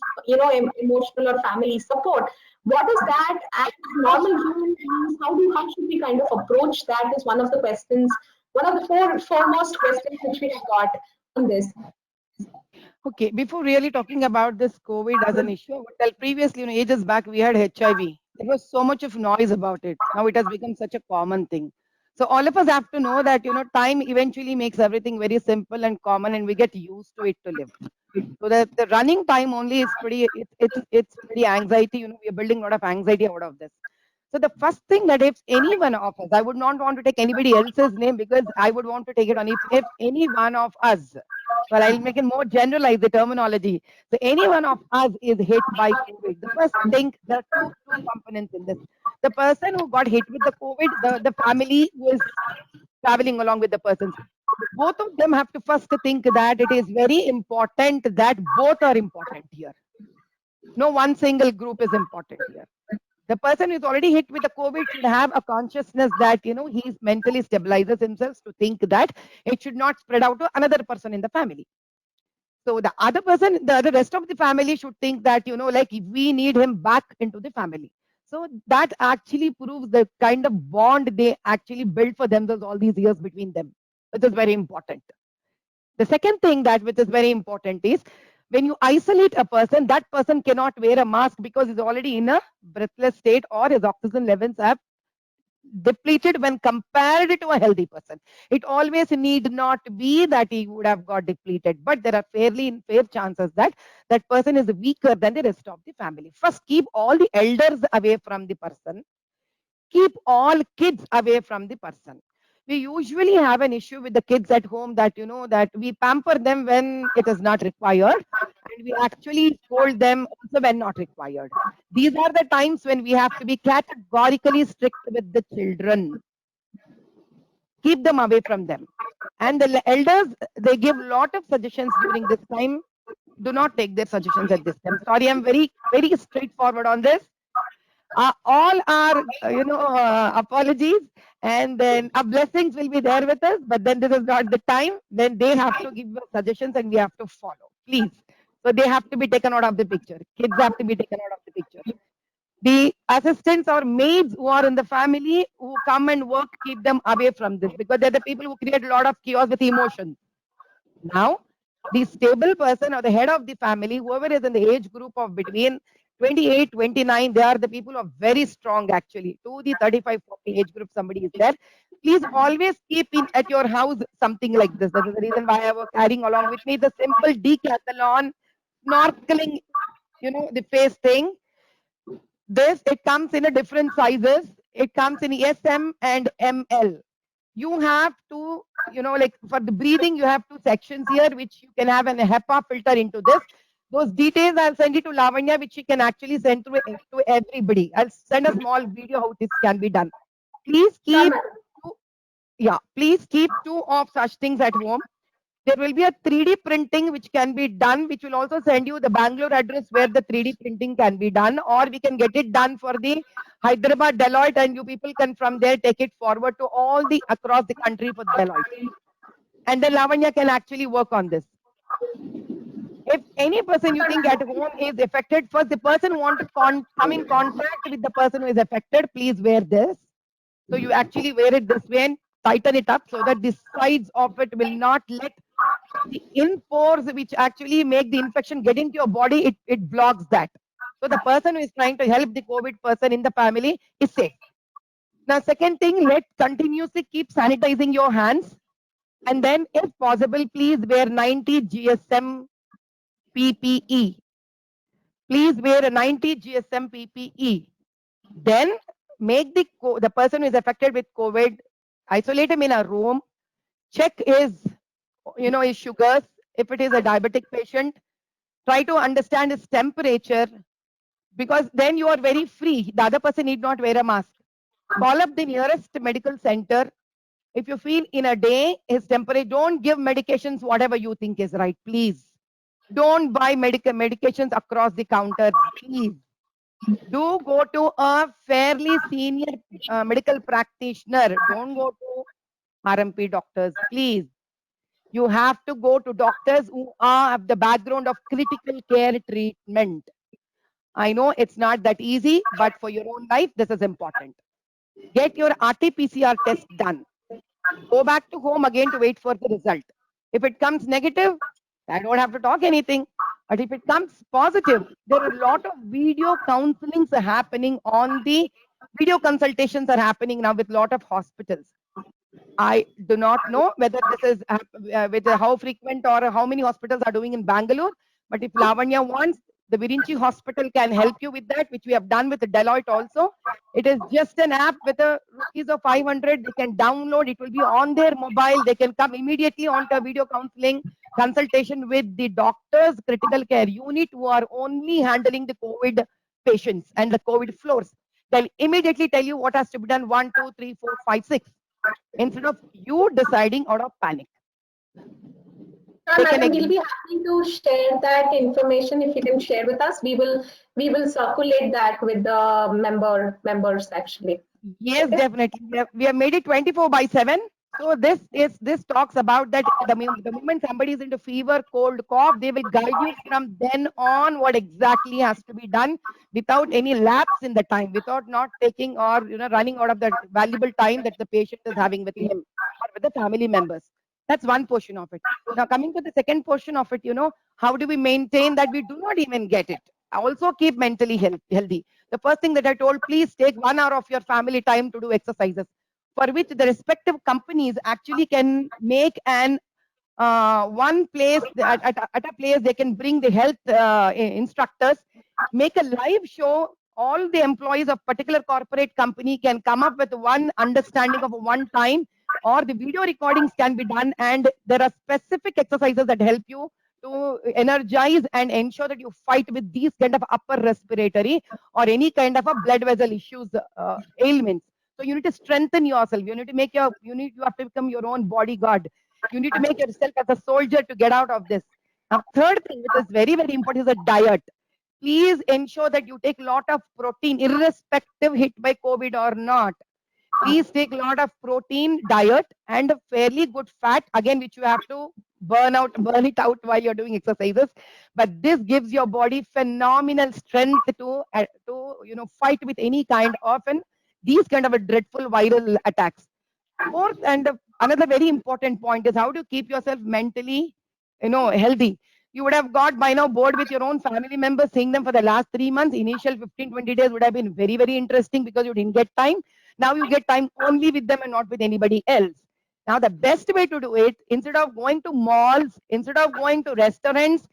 C: emotional or family support? What is that as normal human beings? How should we kind of approach that? Is one of the questions, one of the foremost questions which we have got on this.
D: Okay, before really talking about this COVID as an issue, I would tell previously, ages back, we had HIV. There was so much of noise about it. Now it has become such a common thing. So all of us have to know that, time eventually makes everything very simple and common, and we get used to it to live. So the running time only is it's pretty anxiety. We are building a lot of anxiety out of this. So the first thing that if any one of us, I would not want to take anybody else's name because I would want to take it on if any one of us, well, I'll make it more generalized, the terminology. So any one of us is hit by COVID. The first thing, there are two components in this. The person who got hit with the COVID, the family who is traveling along with the person. Both of them have to first think that it is very important that both are important here. No one single group is important here. The person who is already hit with the COVID should have a consciousness that, he mentally stabilizes himself to think that it should not spread out to another person in the family. So the other person, the rest of the family should think that, like we need him back into the family. So that actually proves the kind of bond they actually built for themselves all these years between them, which is very important. The second thing which is very important is when you isolate a person, that person cannot wear a mask because he's already in a breathless state or his oxygen levels have depleted when compared to a healthy person. It always need not be that he would have got depleted, but there are fair chances that that person is weaker than the rest of the family. First, keep all the elders away from the person. Keep all kids away from the person. We usually have an issue with the kids at home that, that we pamper them when it is not required, and we actually scold them also when not required. These are the times when we have to be categorically strict with the children. Keep them away from them. And the elders, they give a lot of suggestions during this time. Do not take their suggestions at this time. Sorry, I'm very, very straightforward on this. All our, apologies, and then our blessings will be there with us, but then this is not the time. Then they have to give us suggestions and we have to follow, please. So they have to be taken out of the picture. Kids have to be taken out of the picture. The assistants or maids who are in the family who come and work, keep them away from this because they're the people who create a lot of chaos with emotions. Now, the stable person or the head of the family, whoever is in the age group of between 28, 29, they are the people who are very strong actually. To the 35, 40 age group, somebody is there. Please always keep in at your house something like this. That is the reason why I was carrying along with me the simple decathlon, snorkeling, the face thing. This, it comes in a different sizes. It comes in SM and ML. You have to, like for the breathing, you have two sections here, which you can have an HEPA filter into this. Those details I'll send it to Lavanya, which she can actually send to everybody. I'll send a small video how this can be done. Please keep, please keep 2 of such things at home. There will be a 3D printing which can be done, which will also send you the Bangalore address where the 3D printing can be done, or we can get it done for the Hyderabad Deloitte, and you people can from there take it forward to all the across the country for Deloitte. And then Lavanya can actually work on this. If any person you think at home is affected, first the person who want to come in contact with the person who is affected, please wear this. So you actually wear it this way and tighten it up so that the sides of it will not let the in pores which actually make the infection get into your body, it blocks that. So the person who is trying to help the COVID person in the family is safe. Now, second thing, let continuously keep sanitizing your hands. And then, if possible, please wear 90 GSM PPE. Please wear a 90 GSM PPE. Then make the person who is affected with COVID, isolate him in a room, check his sugars. If it is a diabetic patient, try to understand his temperature, because then you are very free. The other person need not wear a mask. Call up the nearest medical center. If you feel in a day his temperature, don't give medications whatever you think is right, please. Don't buy medications across the counter, please. Do go to a fairly senior medical practitioner. Don't go to RMP doctors, please. You have to go to doctors who have the background of critical care treatment. I know it's not that easy, but for your own life, this is important. Get your RT-PCR test done. Go back to home again to wait for the result. If it comes negative, I don't have to talk anything. But if it comes positive, there are a lot of video counselings happening on the video consultations are happening now with a lot of hospitals. I do not know whether this is with how frequent or how many hospitals are doing in Bangalore. But if Lavanya wants, the Virinchi Hospital can help you with that, which we have done with the Deloitte also. It is just an app with a rupees of 500. They can download. It will be on their mobile. They can come immediately onto a video counseling consultation with the doctors, critical care unit who are only handling the COVID patients and the COVID floors. They'll immediately tell you what has to be done 1, 2, 3, 4, 5, 6. Instead of you deciding out of panic.
C: Madam, we'll be happy to share that information. If you can share with us, we will circulate that with the members actually.
D: Yes, okay? Definitely. We have made it 24/7. So this talks about that the moment somebody is into fever, cold, cough, they will guide you from then on what exactly has to be done without any lapse in the time, without not taking or running out of the valuable time that the patient is having with him or with the family members. That's one portion of it. Now coming to the second portion of it, how do we maintain that we do not even get it? Also keep mentally healthy. The first thing that I told, please take 1 hour of your family time to do exercises, for which the respective companies actually can make an one place at a place they can bring the health instructors, make a live show. All the employees of particular corporate company can come up with one understanding of one time, or the video recordings can be done, and there are specific exercises that help you to energize and ensure that you fight with these kind of upper respiratory or any kind of a blood vessel issues, ailments. So you need to strengthen yourself. You need to make you have to become your own bodyguard. You need to make yourself as a soldier to get out of this. Now, third thing, which is very, very important, is a diet. Please ensure that you take a lot of protein, irrespective hit by COVID or not. Please take a lot of protein diet and a fairly good fat, again, which you have to burn it out while you're doing exercises. But this gives your body phenomenal strength to fight with any kind of these kind of a dreadful viral attacks. Fourth, and another very important point is how to keep yourself mentally, healthy. You would have got by now bored with your own family members, seeing them for the last 3 months. Initial 15-20 days would have been very, very interesting because you didn't get time. Now you get time only with them and not with anybody else. Now the best way to do it, instead of going to malls, instead of going to restaurants,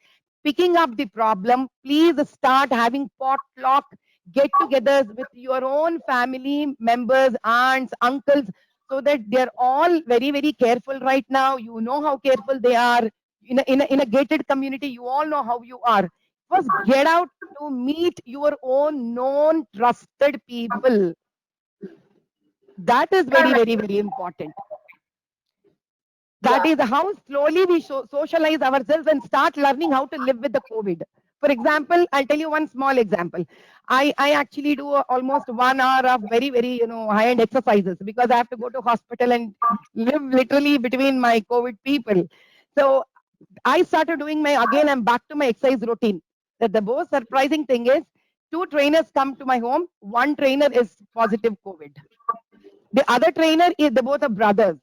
D: picking up the problem, please start having potluck get-togethers with your own family members, aunts, uncles, so that they're all very, very careful right now. You know how careful they are. In a gated community, you all know how you are. First, get out to meet your own known, trusted people. That is very, very, very important. That is how slowly we socialize ourselves and start learning how to live with the COVID. For example, I'll tell you one small example. I actually do almost 1 hour of very, very, high-end exercises because I have to go to hospital and live literally between my COVID people. So I started doing I'm back to my exercise routine. That the most surprising thing is 2 trainers come to my home. 1 trainer is positive COVID. The other trainer is, they both are brothers.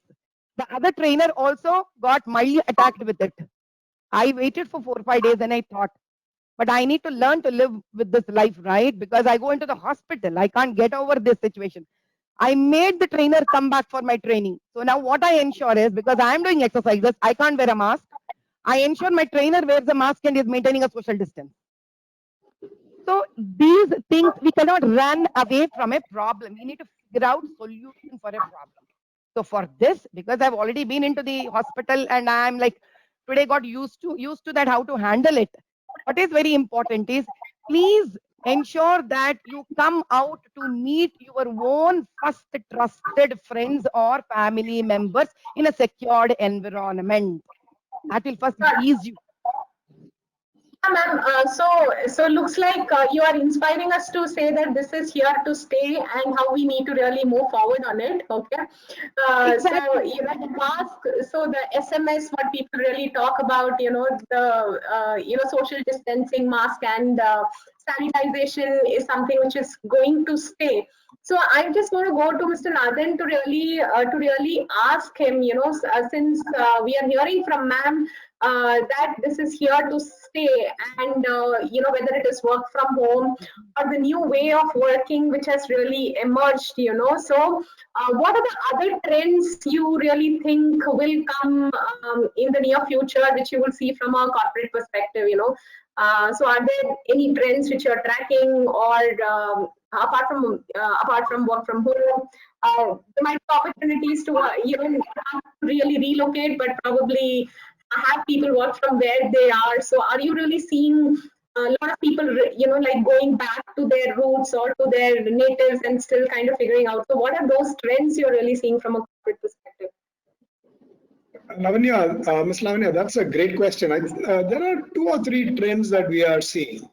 D: The other trainer also got mildly attacked with it. I waited for 4 or 5 days and I thought, but I need to learn to live with this life, right? Because I go into the hospital, I can't get over this situation. I made the trainer come back for my training. So now what I ensure is, because I am doing exercises, I can't wear a mask. I ensure my trainer wears a mask and is maintaining a social distance. So these things, we cannot run away from a problem. We need to figure out solution for a problem. So for this, because I've already been into the hospital and I'm like, today got used to that, how to handle it. What is very important is, please ensure that you come out to meet your own first trusted friends or family members in a secured environment. That will first ease you.
C: Ma'am, so looks like you are inspiring us to say that this is here to stay and how we need to really move forward on it. Okay.
D: Exactly.
C: So the mask, so the SMS, what people really talk about, the social distancing, mask and sanitization is something which is going to stay. So I just want to go to Mr. Nathan to really ask him, since we are hearing from ma'am that this is here to stay, and whether it is work from home or the new way of working which has really emerged. So what are the other trends you really think will come in the near future, which you will see from a corporate perspective? So are there any trends which you're tracking, or apart from work from home, there might be opportunities to not really relocate, but probably have people work from where they are. So are you really seeing a lot of people, like going back to their roots or to their natives and still kind of figuring out? So what are those trends you're really seeing from a corporate perspective?
G: Lavanya, Ms. Lavanya, that's a great question. There are 2 or 3 trends that we are seeing.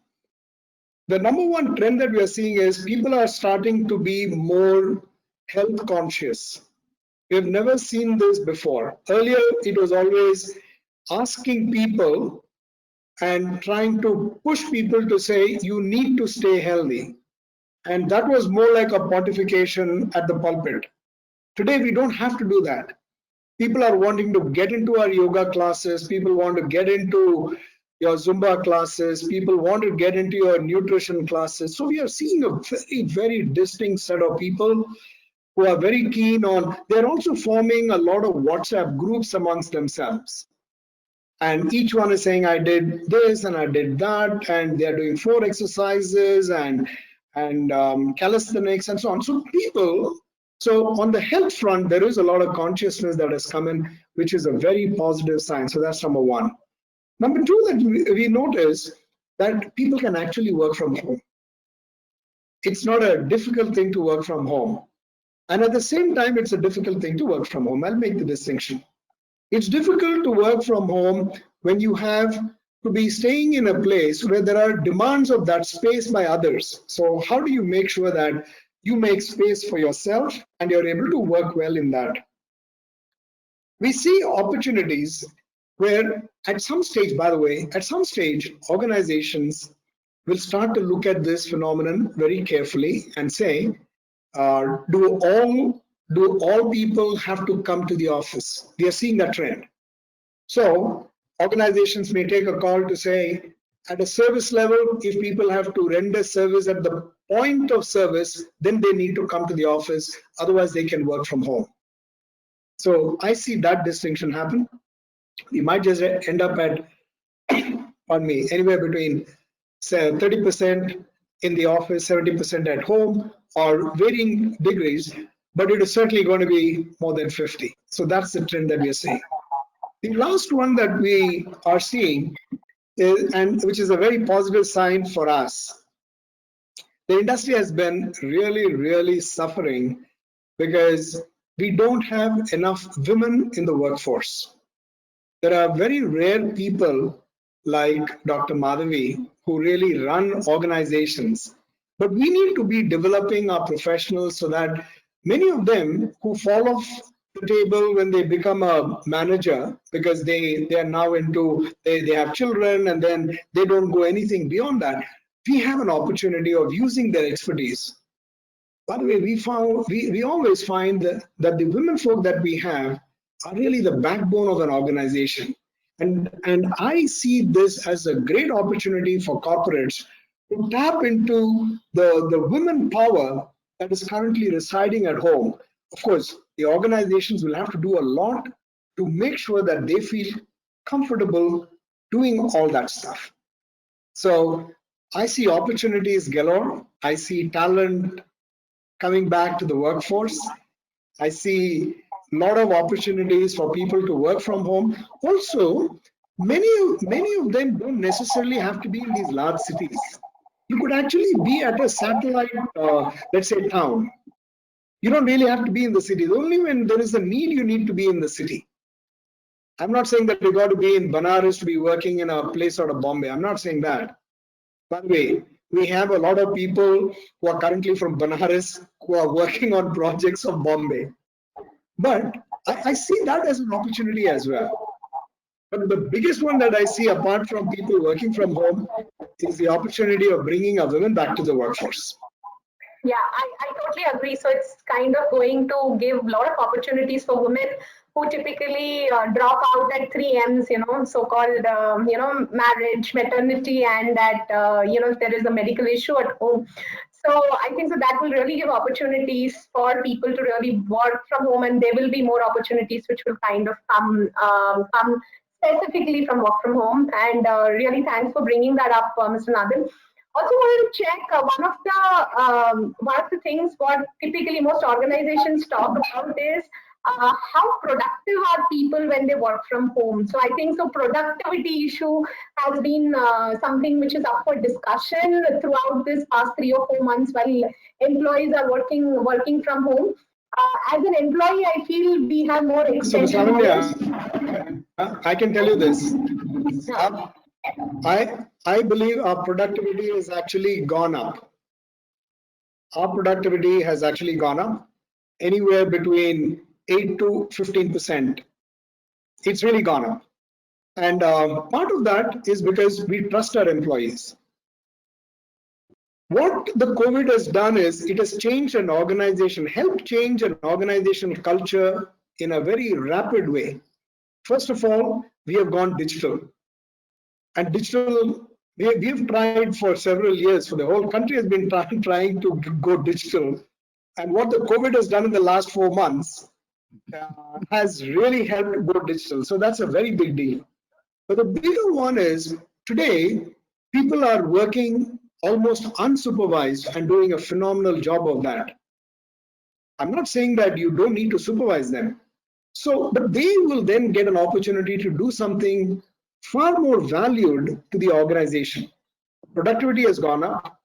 G: The number one trend that we are seeing is people are starting to be more health conscious. We've never seen this before. Earlier, it was always asking people and trying to push people to say, you need to stay healthy. And that was more like a pontification at the pulpit. Today, we don't have to do that. People are wanting to get into our yoga classes. People want to get into your Zumba classes. People want to get into your nutrition classes. So we are seeing a very, very distinct set of people who are very keen on, they're also forming a lot of WhatsApp groups amongst themselves. And each one is saying, I did this and I did that, and they're doing 4 exercises and calisthenics and so on. So on the health front, there is a lot of consciousness that has come in, which is a very positive sign. So that's number one. Number two, that we notice that people can actually work from home. It's not a difficult thing to work from home. And at the same time, it's a difficult thing to work from home. I'll make the distinction. It's difficult to work from home when you have to be staying in a place where there are demands of that space by others. So how do you make sure that you make space for yourself and you're able to work well in that? We see opportunities where at some stage, by the way, at some stage, organizations will start to look at this phenomenon very carefully and say, do all people have to come to the office? We are seeing that trend. So organizations may take a call to say, at a service level, if people have to render service at the point of service, then they need to come to the office. Otherwise, they can work from home. So I see that distinction happen. We might just end up at, pardon me, anywhere between, say, 30% in the office, 70% at home, or varying degrees, but it is certainly going to be more than 50. So that's the trend that we are seeing. The last one that we are seeing, and which is a very positive sign for us, the industry has been really, really suffering because we don't have enough women in the workforce. There are very rare people like Dr. Madhavi who really run organizations, but we need to be developing our professionals so that many of them who fall off the table when they become a manager because they are now into, they have children and then they don't go anything beyond that, we have an opportunity of using their expertise. By the way, we always find that the women folk that we have are really the backbone of an organization. And I see this as a great opportunity for corporates to tap into the women power that is currently residing at home. Of course, the organizations will have to do a lot to make sure that they feel comfortable doing all that stuff. So I see opportunities galore. I see talent coming back to the workforce. I see a lot of opportunities for people to work from home. Also, many of them don't necessarily have to be in these large cities. You could actually be at a satellite, let's say, town. You don't really have to be in the city. Only when there is a need, you need to be in the city. I'm not saying that you got to be in Banaras to be working in a place out of Bombay. I'm not saying that. By the way, we have a lot of people who are currently from Banaras who are working on projects of Bombay. But I see that as an opportunity as well. But the biggest one that I see, apart from people working from home, is the opportunity of bringing our women back to the workforce.
C: Yeah, I totally agree. So it's kind of going to give a lot of opportunities for women who typically drop out at 3 M's, so-called, marriage, maternity, and that, if there is a medical issue at home. So I think so that will really give opportunities for people to really work from home, and there will be more opportunities which will kind of come specifically from work from home. And really thanks for bringing that up, Mr. Nathan. Also wanted to check one of the things what typically most organizations talk about is how productive are people when they work from home. So I think so productivity issue has been something which is up for discussion throughout this past 3 or 4 months while employees are working from home. As an employee, I feel we have more extension.
G: I can tell you this. I believe our productivity has actually gone up. Our productivity has actually gone up anywhere between 8 to 15%. It's really gone up. And part of that is because we trust our employees. What the COVID has done is it has changed an organization, helped change an organizational culture in a very rapid way. First of all, we have gone digital. And digital, we've tried for several years, for the whole country has been trying to go digital. And what the COVID has done in the last 4 months has really helped go digital. So that's a very big deal. But the bigger one is today, people are working almost unsupervised and doing a phenomenal job of that. I'm not saying that you don't need to supervise them. But they will then get an opportunity to do something far more valued to the organization. Productivity has gone up.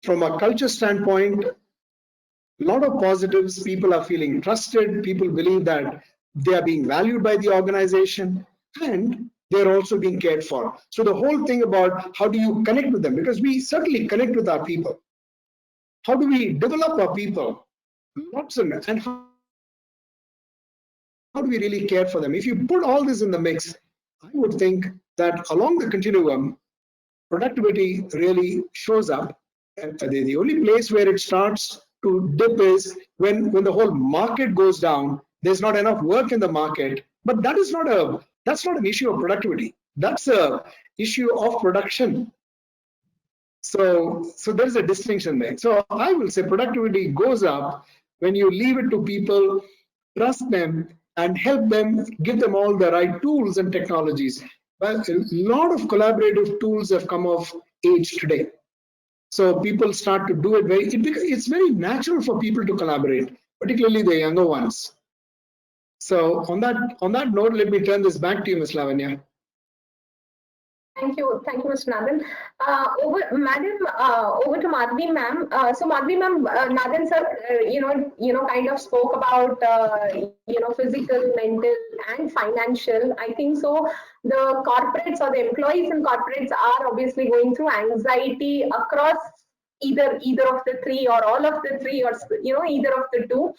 G: From a culture standpoint, a lot of positives. People are feeling trusted. People believe that they are being valued by the organization, and they're also being cared for. So the whole thing about how do you connect with them, because we certainly connect with our people. How do we develop our people? And how do we really care for them? If you put all this in the mix, I would think that along the continuum, productivity really shows up. And the only place where it starts to dip is when the whole market goes down. There's not enough work in the market, but that's not an issue of productivity. That's a issue of production. So there's a distinction there. So I will say productivity goes up when you leave it to people, trust them, and help them, give them all the right tools and technologies. But a lot of collaborative tools have come of age today. So people start to do it it's very natural for people to collaborate, particularly the younger ones. So on that note, let me turn this back to you, Ms. Lavanya.
C: Thank you, Mr. Nathan. Over to Madhvi ma'am. So Madhvi ma'am, Nathan sir, kind of spoke about physical, mental, and financial. I think so. The corporates or the employees in corporates are obviously going through anxiety across either of the three or all of the three, or either of the two.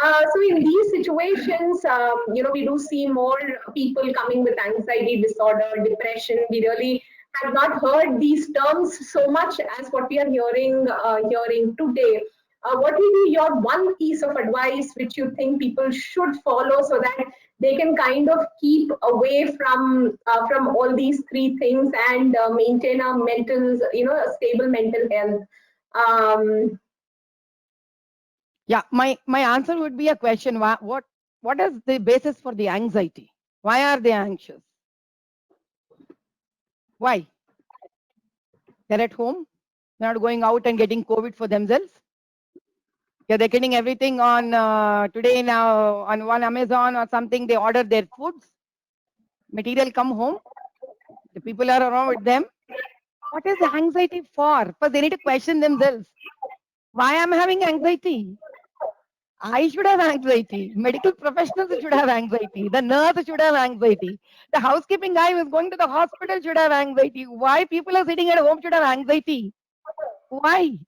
C: So in these situations, we do see more people coming with anxiety disorder, depression. We really have not heard these terms so much as what we are hearing today. what will be your one piece of advice which you think people should follow so that they can kind of keep away from all these three things and maintain a mental, a stable mental health?
D: Yeah, my answer would be a question. What is the basis for the anxiety? Why are they anxious? Why? They're at home, they're not going out and getting COVID for themselves. Yeah, they're getting everything on today now on one Amazon or something. They order their foods, material come home, the people are around with them. What is the anxiety for? First, they need to question themselves. Why am I having anxiety? I should have anxiety. Medical professionals should have anxiety. The nurse should have anxiety. The housekeeping guy who is going to the hospital should have anxiety. Why people are sitting at home should have anxiety? Why?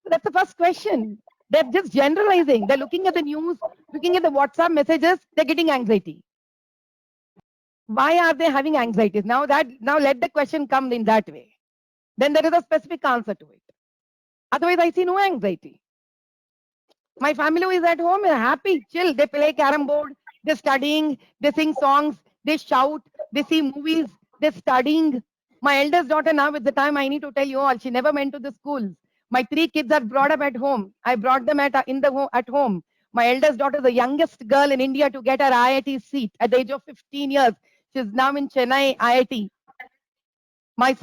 D: That's the first question. They're just generalizing. They're looking at the news, looking at the WhatsApp messages, they're getting anxiety. Why are they having anxieties? Now let the question come in that way. Then there is a specific answer to it. Otherwise, I see no anxiety. My family is at home, they're happy, chill. They play carom board, they're studying, they sing songs, they shout, they see movies, they're studying. My eldest daughter now, at the time I need to tell you all, she never went to the schools. My 3 kids are brought up at home. I brought them at home. My eldest daughter is the youngest girl in India to get her IIT seat at the age of 15 years. She's now in Chennai IIT. My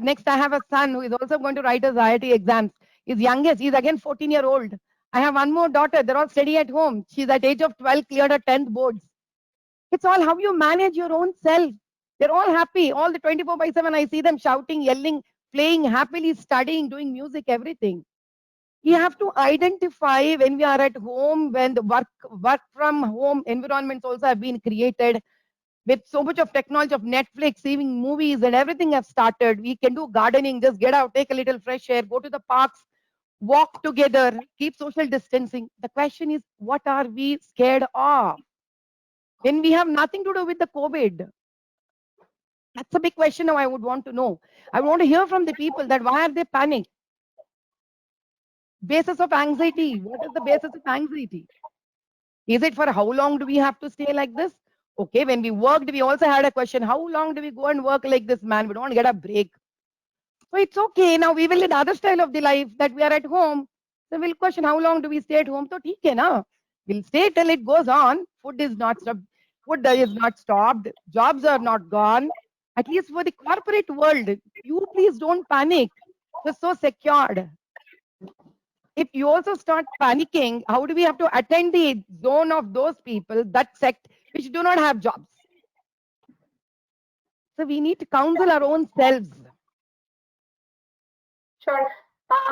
D: next, I have a son who is also going to write his IIT exams. His youngest, he's again 14-year-old. I have one more daughter. They're all steady at home. She's at age of 12, cleared her 10th boards. It's all how you manage your own self. They're all happy. All the 24/7, I see them shouting, yelling, playing, happily studying, doing music, everything. You have to identify when we are at home, when the work from home environments also have been created. With so much of technology of Netflix, seeing movies and everything have started. We can do gardening, just get out, take a little fresh air, go to the parks, walk together, keep social distancing. The question is, what are we scared of? When we have nothing to do with the COVID. That's a big question now I would want to know. I want to hear from the people that why are they panicked? Basis of anxiety. What is the basis of anxiety? Is it for how long do we have to stay like this? Okay, when we worked, we also had a question, how long do we go and work like this, man? We don't get a break. So it's okay. Now we will lead other style of the life that we are at home. So we'll question how long do we stay at home? So okay, na? We'll stay till it goes on. Food is not stopped. Food is not stopped. Jobs are not gone. At least for the corporate world, you please don't panic. You're so secured. If you also start panicking, how do we have to attend the zone of those people, that sect, which do not have jobs? So we need to counsel our own selves.
C: Sure.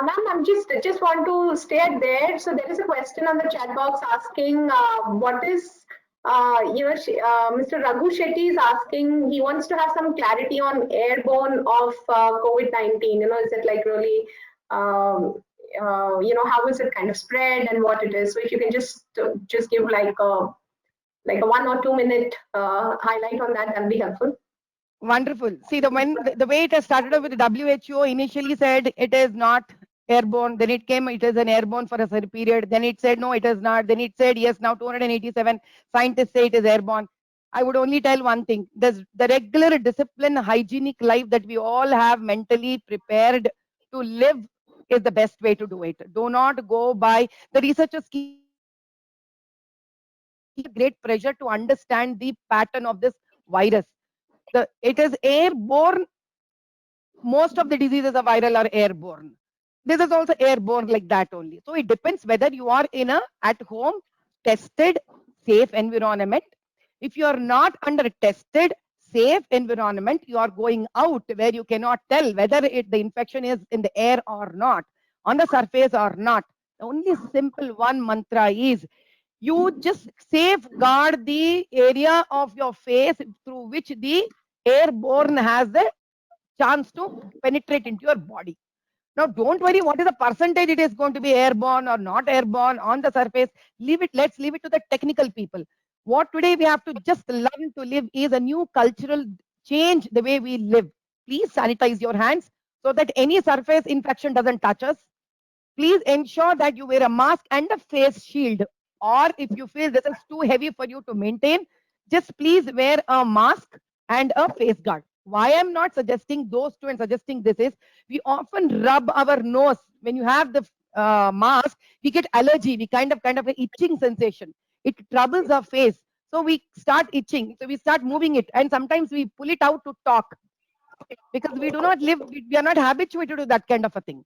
C: Ma'am, I'm just want to stay there. So there is a question on the chat box asking what is, Mr. Raghu Shetty is asking, he wants to have some clarity on airborne of COVID-19. Is it like really, how is it kind of spread and what it is? So if you can just give like a 1 or 2 minute highlight on that, that'll be helpful.
D: Wonderful. See, the way it has started off with the WHO initially said it is not airborne. Then it came, it is an airborne for a certain period. Then it said, no, it is not. Then it said, yes, now 287 scientists say it is airborne. I would only tell one thing. There's the regular discipline, hygienic life that we all have mentally prepared to live is the best way to do it. Do not go by the researchers keep great pressure to understand the pattern of this virus. It is airborne. Most of the diseases are viral or airborne. This is also airborne like that only. So it depends whether you are in a at home tested safe environment. If you are not under tested safe environment, you are going out where you cannot tell whether the infection is in the air or not, on the surface or not. The only simple one mantra is you just safeguard the area of your face through which the airborne has the chance to penetrate into your body. Now, don't worry what is the percentage it is going to be airborne or not airborne on the surface. Leave it. Let's leave it to the technical people. What today we have to just learn to live is a new cultural change the way we live. Please sanitize your hands so that any surface infection doesn't touch us. please ensure that you wear a mask and a face shield. Or if you feel this is too heavy for you to maintain, just please wear a mask and a face guard. Why I'm not suggesting those two and suggesting this is, we often rub our nose. When you have the mask, we get allergy, we kind of an itching sensation. It troubles our face. So we start itching. So we start moving it. And sometimes we pull it out to talk. Because we do not live, we are not habituated to that kind of a thing.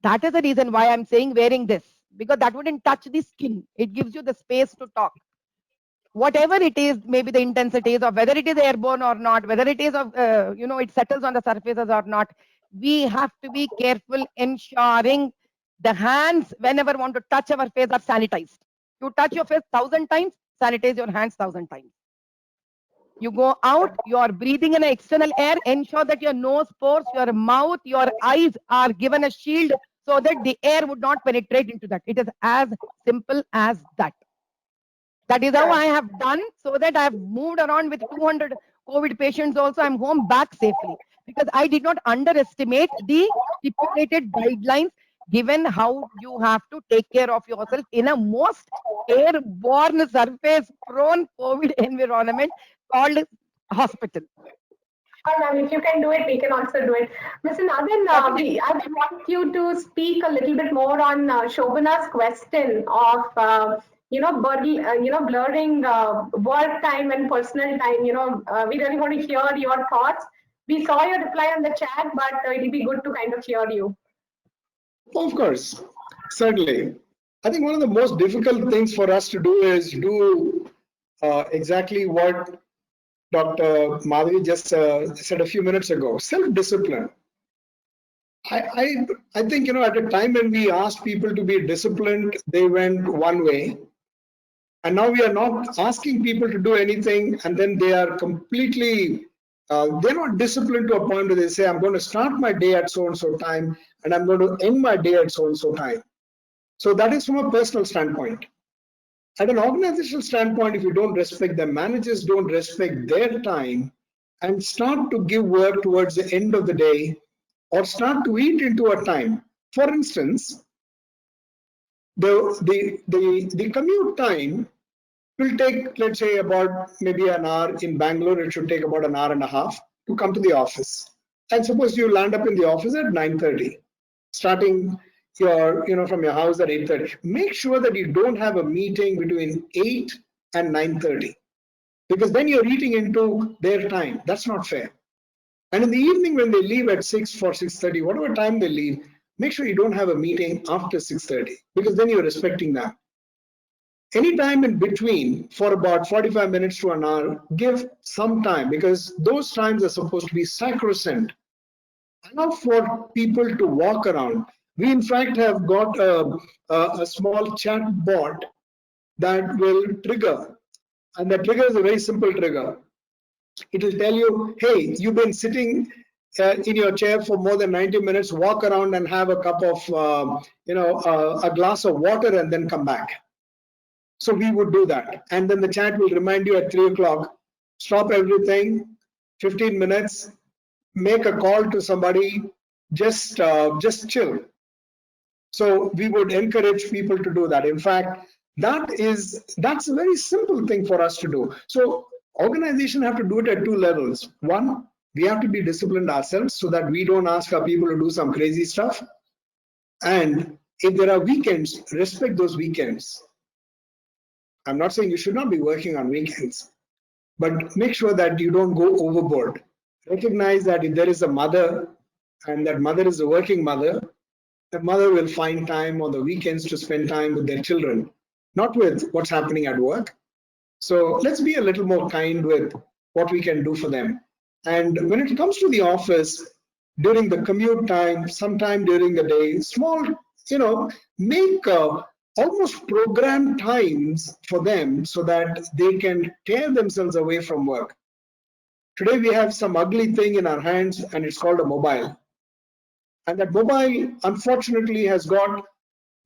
D: That is the reason why I'm saying wearing this. Because that wouldn't touch the skin. It gives you the space to talk. Whatever it is, maybe the intensities of whether it is airborne or not, whether it is of, it settles on the surfaces or not, we have to be careful ensuring the hands, whenever want to touch our face, are sanitized. You touch your face 1,000 times, sanitize your hands 1,000 times. You go out, you are breathing in external air, ensure that your nose, pores, your mouth, your eyes are given a shield so that the air would not penetrate into that. It is as simple as that. That is how I have done, so that I have moved around with 200 COVID patients also. I'm home back safely because I did not underestimate the stipulated guidelines given how you have to take care of yourself in a most airborne surface prone COVID environment called hospital.
C: If you can do it, we can also do it. Mr. Nathan, I want you to speak a little bit more on Shobhana's question of blurring work time and personal time. We really want to hear your thoughts. We saw your reply on the chat, but it'll be good to kind of hear you.
G: Of course, certainly. I think one of the most difficult things for us to do is do exactly what Dr. Madhavi just said a few minutes ago, self-discipline. I think, at a time when we asked people to be disciplined, they went one way. And now we are not asking people to do anything, and then they are completely, they're not disciplined to a point where they say, I'm going to start my day at so-and-so time, and I'm going to end my day at so-and-so time. So that is from a personal standpoint. At an organizational standpoint, if you don't respect them, managers don't respect their time and start to give work towards the end of the day or start to eat into a time. For instance, the commute time will take, let's say, about maybe an hour. In Bangalore, it should take about an hour and a half to come to the office. And suppose you land up in the office at 9:30, starting from your house at 8:30. Make sure that you don't have a meeting between 8 and 9:30, because then you're eating into their time. That's not fair. And in the evening, when they leave at 6 for 6:30, whatever time they leave, make sure you don't have a meeting after 6:30, because then you're respecting them. Any time in between for about 45 minutes to an hour, give some time, because those times are supposed to be sacrosanct. Enough for people to walk around. We, in fact, have got a small chat bot that will trigger. And the trigger is a very simple trigger. It will tell you, hey, you've been sitting in your chair for more than 90 minutes, walk around and have a cup of, a glass of water and then come back. So we would do that. And then the chat will remind you at 3 o'clock, stop everything, 15 minutes, make a call to somebody, just chill. So we would encourage people to do that. In fact, that's a very simple thing for us to do. So organizations have to do it at two levels. One, we have to be disciplined ourselves so that we don't ask our people to do some crazy stuff. And if there are weekends, respect those weekends. I'm not saying you should not be working on weekends, but make sure that you don't go overboard. Recognize that if there is a mother and that mother is a working mother, the mother will find time on the weekends to spend time with their children, not with what's happening at work. So let's be a little more kind with what we can do for them. And when it comes to the office, during the commute time, sometime during the day, small, make almost programmed times for them so that they can tear themselves away from work. Today we have some ugly thing in our hands and it's called a mobile. And that mobile, unfortunately,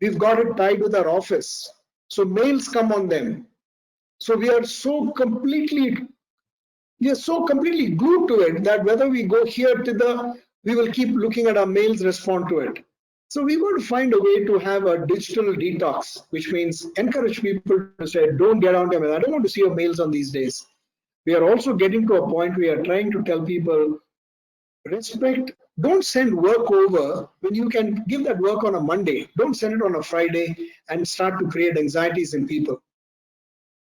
G: we've got it tied with our office. So mails come on them. So we are so completely glued to it that whether we go here to we will keep looking at our mails, respond to it. So we want to find a way to have a digital detox, which means encourage people to say, don't get on them. I don't want to see your mails on these days. We are also getting to a point we are trying to tell people, respect, don't send work over when you can give that work on a Monday. Don't send it on a Friday and start to create anxieties in people.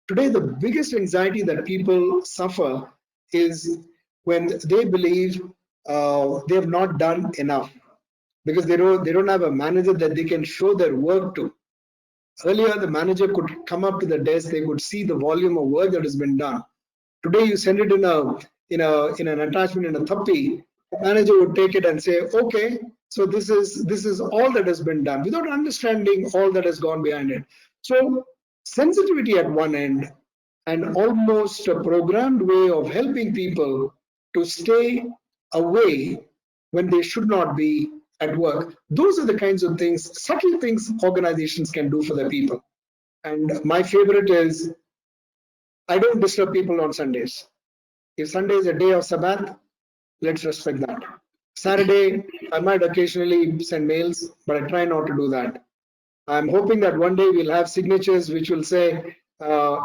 G: Today, the biggest anxiety that people suffer is when they believe they have not done enough because they don't have a manager that they can show their work to. Earlier, the manager could come up to the desk, they could see the volume of work that has been done. Today, you send it in an attachment in a thappi. The manager would take it and say, "Okay, so this is all that has been done," without understanding all that has gone behind it. So, sensitivity at one end, and almost a programmed way of helping people to stay away when they should not be at work. Those are the kinds of things, subtle things organizations can do for their people. And my favorite is, I don't disturb people on Sundays. If Sunday is a day of Sabbath, let's respect that. Saturday, I might occasionally send mails, but I try not to do that. I'm hoping that one day we'll have signatures which will say, I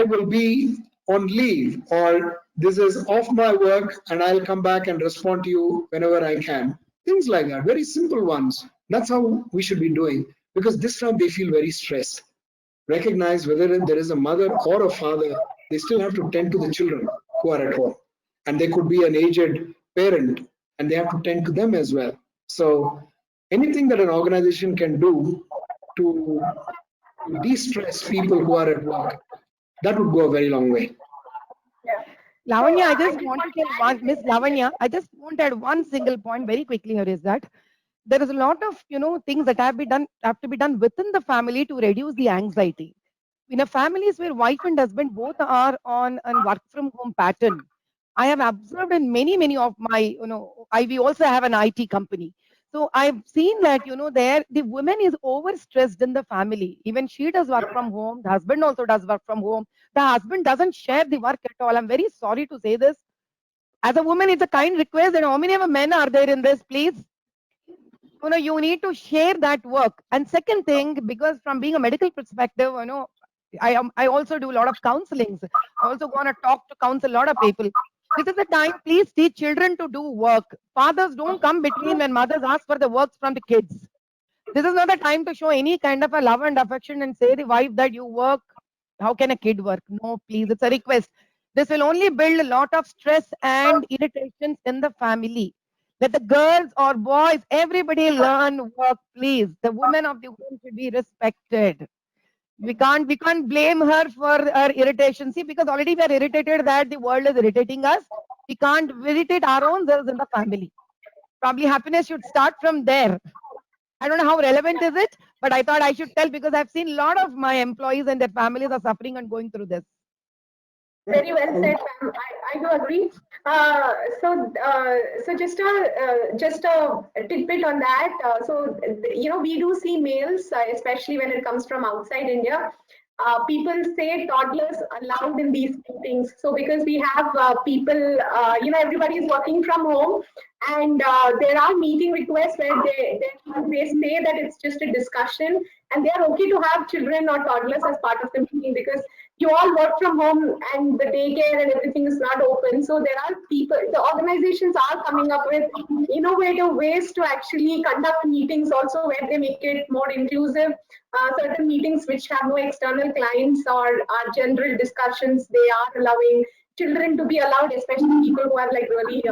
G: will be on leave, or this is off my work and I'll come back and respond to you whenever I can. Things like that, very simple ones. That's how we should be doing, because this time they feel very stressed. Recognize whether there is a mother or a father, they still have to tend to the children who are at home. And they could be an aged parent and they have to tend to them as well. So anything that an organization can do to de-stress people who are at work, that would go a very long way.
D: Lavanya, I just want to tell one, Miss Lavanya, I just want to add one single point very quickly here is that there is a lot of things that have to be done within the family to reduce the anxiety. In a families where wife and husband both are on a work from home pattern, I have observed in many of my, we also have an IT company. So I've seen that, there the woman is overstressed in the family. Even she does work from home. The husband also does work from home. The husband doesn't share the work at all. I'm very sorry to say this. As a woman, it's a kind request that how many of men are there in this, please? You need to share that work. And second thing, because from being a medical perspective, I also do a lot of counselings. I also want to talk to counsel a lot of people. This is the time, please teach children to do work. Fathers don't come between when mothers ask for the works from the kids. This is not the time to show any kind of a love and affection and say the wife that you work. How can a kid work? No, please, it's a request. This will only build a lot of stress and irritations in the family. Let the girls or boys, everybody learn work, please. The women of the home should be respected. We can't blame her for her irritation. See, because already we are irritated that the world is irritating us. We can't irritate our own selves in the family. Probably happiness should start from there. I don't know how relevant is it, but I thought I should tell because I've seen a lot of my employees and their families are suffering and going through this.
C: Very well said, ma'am. I do agree. So just a tidbit on that. We do see mails, especially when it comes from outside India. People say toddlers allowed in these meetings. So because we have people, everybody is working from home, and there are meeting requests where they say that it's just a discussion, and they are okay to have children or toddlers as part of the meeting because you all work from home and the daycare and everything is not open. So there are people, the organizations are coming up with innovative ways to actually conduct meetings also where they make it more inclusive. Certain meetings which have no external clients or are general discussions, they are allowing children to be allowed, especially people who have like really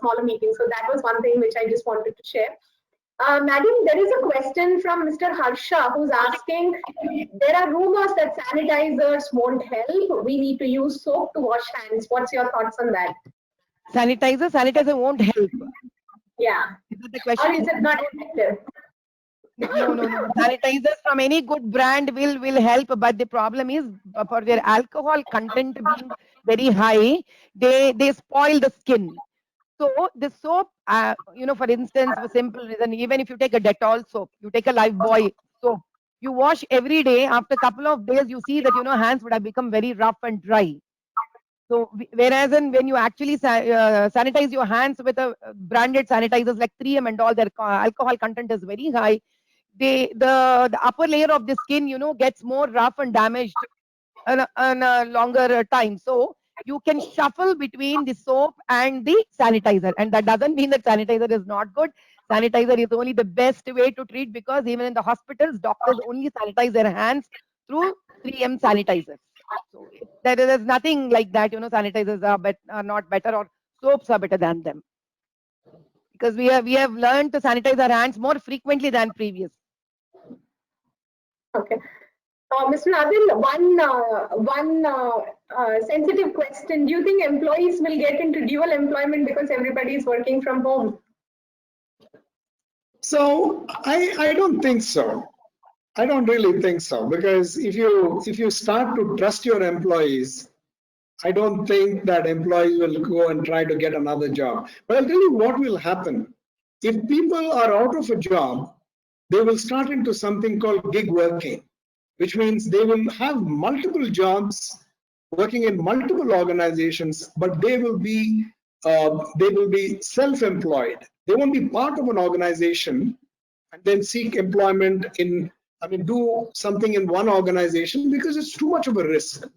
C: smaller meetings. So that was one thing which I just wanted to share. Madam, there is a question from Mr. Harsha who's asking, there are rumors that sanitizers won't help. We need to use soap to wash hands. What's your thoughts on that?
D: Sanitizer won't help.
C: Yeah.
D: Is that the question?
C: Or is it not effective?
D: No. Sanitizers from any good brand will help, but the problem is for their alcohol content being very high, they spoil the skin. So the soap, for instance, for simple reason, even if you take a Dettol soap, you take a Lifebuoy soap, you wash every day. After a couple of days, you see that hands would have become very rough and dry. So whereas when you actually sanitize your hands with a branded sanitizers like 3M and all, their alcohol content is very high. The upper layer of the skin, gets more rough and damaged in a longer time. So you can shuffle between the soap and the sanitizer, and that doesn't mean that sanitizer is not good. Sanitizer is only the best way to treat, because even in the hospitals, doctors only sanitize their hands through 3M sanitizers. So there's nothing like that, sanitizers are not better, or soaps are better than them, because we have learned to sanitize our hands more frequently than previous.
C: Okay. Mr. Nathan, one sensitive question. Do you think employees will get into dual employment because everybody is working from home?
G: So I don't think so. I don't really think so, because if you start to trust your employees, I don't think that employees will go and try to get another job. But I'll tell you what will happen. If people are out of a job, they will start into something called gig working, which means they will have multiple jobs working in multiple organizations, but they will be self-employed. They won't be part of an organization and then seek employment do something in one organization, because it's too much of a risk.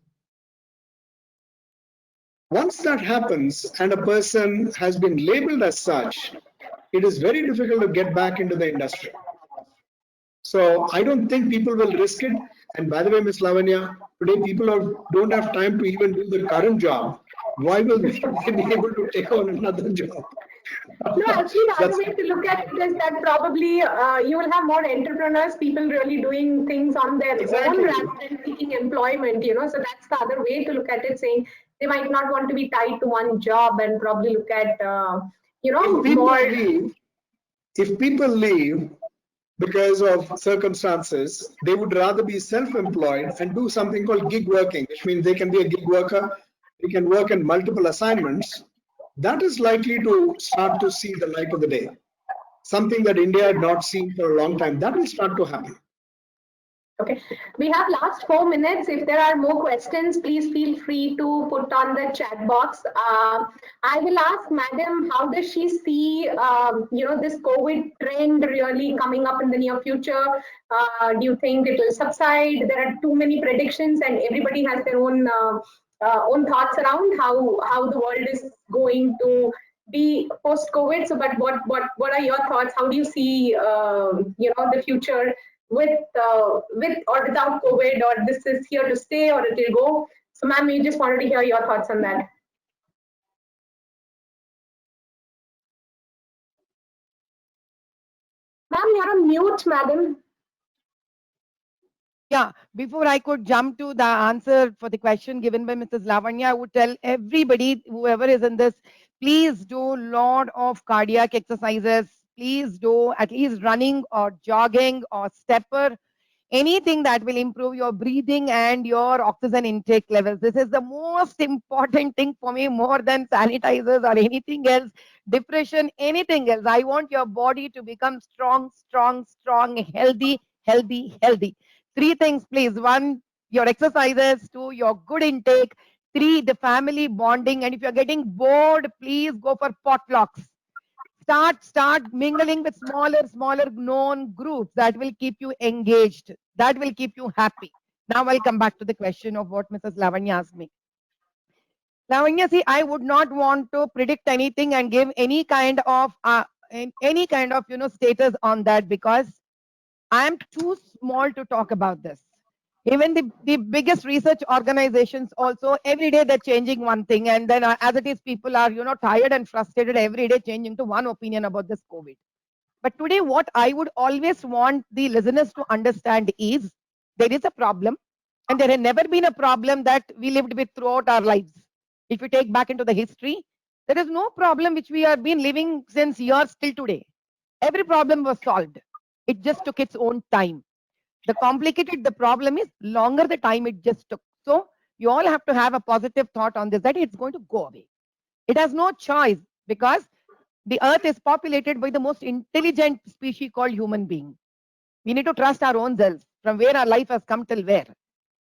G: Once that happens and a person has been labeled as such, it is very difficult to get back into the industry. So I don't think people will risk it. And by the way, Ms. Lavanya, today people don't have time to even do the current job. Why will they be able to take on another job?
C: No, actually, the other way to look at it is that probably you will have more entrepreneurs, people really doing things on their own rather than seeking employment, So that's the other way to look at it, saying they might not want to be tied to one job and probably look at,
G: if people leave because of circumstances, they would rather be self-employed and do something called gig working, which means they can be a gig worker, they can work in multiple assignments. That is likely to start to see the light of the day. Something that India had not seen for a long time. That will start to happen.
C: Okay, we have last 4 minutes. If there are more questions, please feel free to put on the chat box. I will ask Madam, how does she see, this COVID trend really coming up in the near future? Do you think it will subside? There are too many predictions, and everybody has their own thoughts around how the world is going to be post-COVID. So, but what are your thoughts? How do you see, the future with or without COVID, or this is here to stay, or it will go? So, ma'am, we just wanted to hear your thoughts on that. Ma'am, you're on mute, madam.
D: Yeah, before I could jump to the answer for the question given by Mrs. Lavanya, I would tell everybody, whoever is in this, please do a lot of cardiac exercises. Please do at least running or jogging or stepper, anything that will improve your breathing and your oxygen intake levels. This is the most important thing for me, more than sanitizers or anything else, depression, anything else. I want your body to become strong, healthy. 3 things, please. 1, your exercises. 2, your good intake. 3, the family bonding. And if you're getting bored, please go for potlucks. Start mingling with smaller known groups that will keep you engaged, that will keep you happy. Now I'll come back to the question of what Mrs. Lavanya asked me. Lavanya, see, I would not want to predict anything and give any kind of status on that, because I am too small to talk about this. Even the biggest research organizations also, every day they're changing one thing, and then as it is, people are tired and frustrated every day changing to one opinion about this COVID. But today, what I would always want the listeners to understand is there is a problem, and there had never been a problem that we lived with throughout our lives. If you take back into the history, there is no problem which we have been living since years till today. Every problem was solved. It just took its own time. The complicated the problem is, longer the time it just took. So you all have to have a positive thought on this, that it's going to go away. It has no choice, because the earth is populated by the most intelligent species called human being. We need to trust our own selves, from where our life has come till where.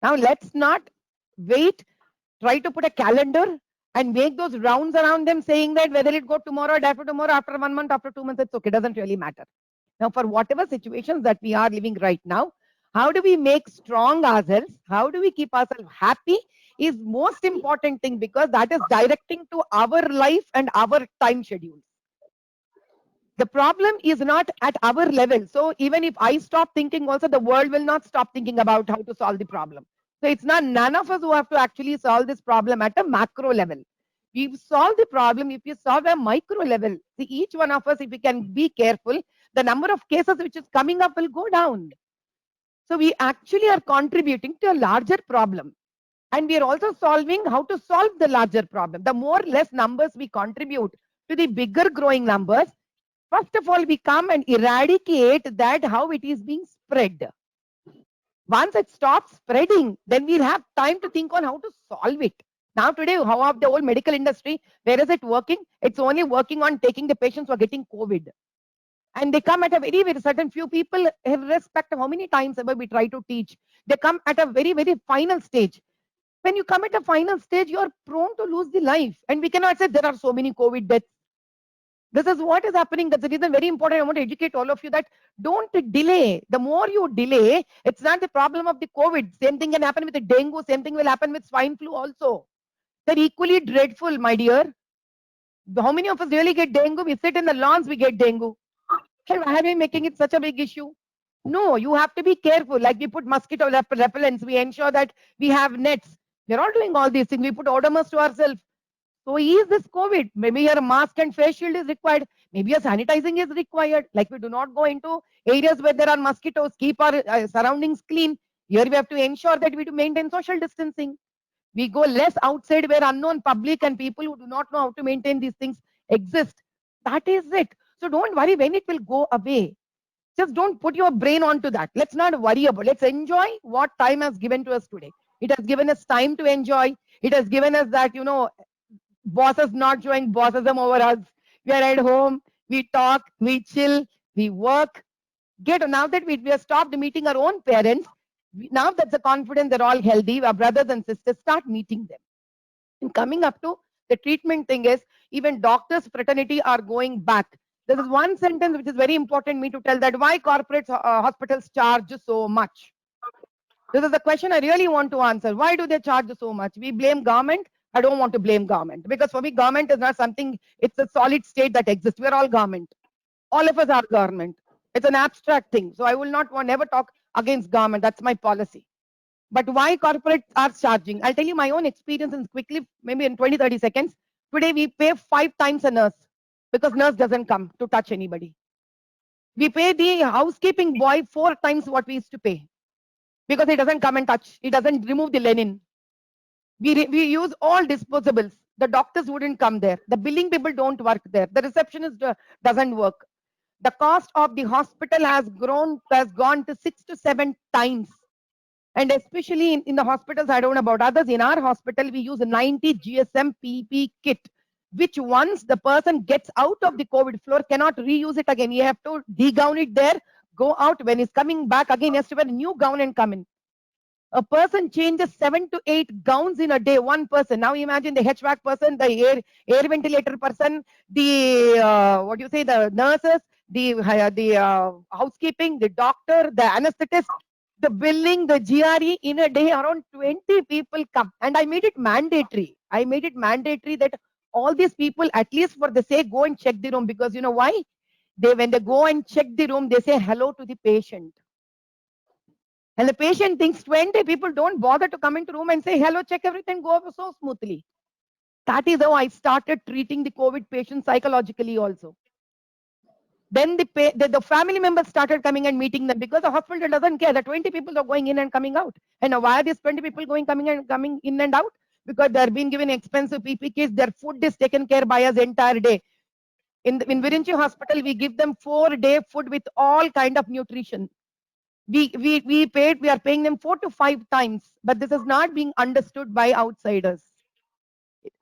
D: Now let's not wait try to put a calendar and make those rounds around them saying that whether it go tomorrow, day after tomorrow, after 1 month, after 2 months, it's okay. Doesn't really matter. Now, for whatever situations that we are living right now, how do we make strong ourselves? How do we keep ourselves happy is most important thing, because that is directing to our life and our time schedules. The problem is not at our level. So even if I stop thinking also, the world will not stop thinking about how to solve the problem. So it's not none of us who have to actually solve this problem at a macro level. We've solved the problem if you solve a micro level. See, each one of us, if we can be careful, the number of cases which is coming up will go down. So we actually are contributing to a larger problem. And we are also solving how to solve the larger problem. The more less numbers we contribute to the bigger growing numbers, first of all, we come and eradicate that how it is being spread. Once it stops spreading, then we'll have time to think on how to solve it. Now today, how of the whole medical industry, where is it working? It's only working on taking the patients who are getting COVID. And they come at a very, very certain few people, irrespective of how many times ever we try to teach. They come at a very, very final stage. When you come at a final stage, you are prone to lose the life. And we cannot say there are so many COVID deaths. This is what is happening. That's the reason very important. I want to educate all of you that don't delay. The more you delay, it's not the problem of the COVID. Same thing can happen with the dengue. Same thing will happen with swine flu also. They're equally dreadful, my dear. How many of us really get dengue? We sit in the lawns, we get dengue. Why are we making it such a big issue? No, you have to be careful. Like we put mosquito repellents, we ensure that we have nets. We're all doing all these things. We put odomos to ourselves. So is this COVID? Maybe a mask and face shield is required. Maybe a sanitizing is required. Like we do not go into areas where there are mosquitoes. Keep our surroundings clean. Here we have to ensure that we do maintain social distancing. We go less outside where unknown public and people who do not know how to maintain these things exist. That is it. So don't worry when it will go away. Just don't put your brain onto that. Let's not worry about it. Let's enjoy what time has given to us today. It has given us time to enjoy. It has given us that, bosses not showing bossism over us. We are at home, we talk, we chill, we work. Now that we have stopped meeting our own parents, now that's the confidence, they're all healthy, our brothers and sisters, start meeting them. And coming up to the treatment thing is, even doctors fraternity are going back. There is one sentence which is very important me to tell, that why corporate hospitals charge so much. This is the question I really want to answer. Why do they charge so much? We blame government. I don't want to blame government, because for me, government is not something, it's a solid state that exists. We're all government. All of us are government. It's an abstract thing. So I will not never talk against government. That's my policy. But why corporates are charging? I'll tell you my own experience in quickly, maybe in 20, 30 seconds. Today, we pay 5 times a nurse because nurse doesn't come to touch anybody. We pay the housekeeping boy 4 times what we used to pay because he doesn't come and touch. He doesn't remove the linen. We use all disposables. The doctors wouldn't come there. The billing people don't work there. The receptionist doesn't work. The cost of the hospital has gone to 6 to 7 times. And especially in the hospitals, I don't know about others, in our hospital, we use a 90 GSM PP kit, which once the person gets out of the COVID floor, cannot reuse it again. You have to degown it there, go out. When he's coming back again, he has to wear a new gown and come in. A person changes 7 to 8 gowns in a day, one person. Now imagine the HVAC person, the air ventilator person, the, the nurses, the housekeeping, the doctor, the anesthetist, the billing, the GRE. In a day, around 20 people come. And I made it mandatory. I made it mandatory that all these people, at least for the sake, go and check the room. Because you know why? When they go and check the room, they say hello to the patient. And the patient thinks 20 people don't bother to come into room and say hello, check everything, go over so smoothly. That is how I started treating the COVID patients psychologically also. Then the family members started coming and meeting them, because the hospital doesn't care. The 20 people are going in and coming out. And now why are these 20 people coming in and out? Because they're being given expensive PP kits. Their food is taken care by us entire day. In Virinchi Hospital, we give them 4-day food with all kind of nutrition. We are paying them 4 to 5 times, but this is not being understood by outsiders.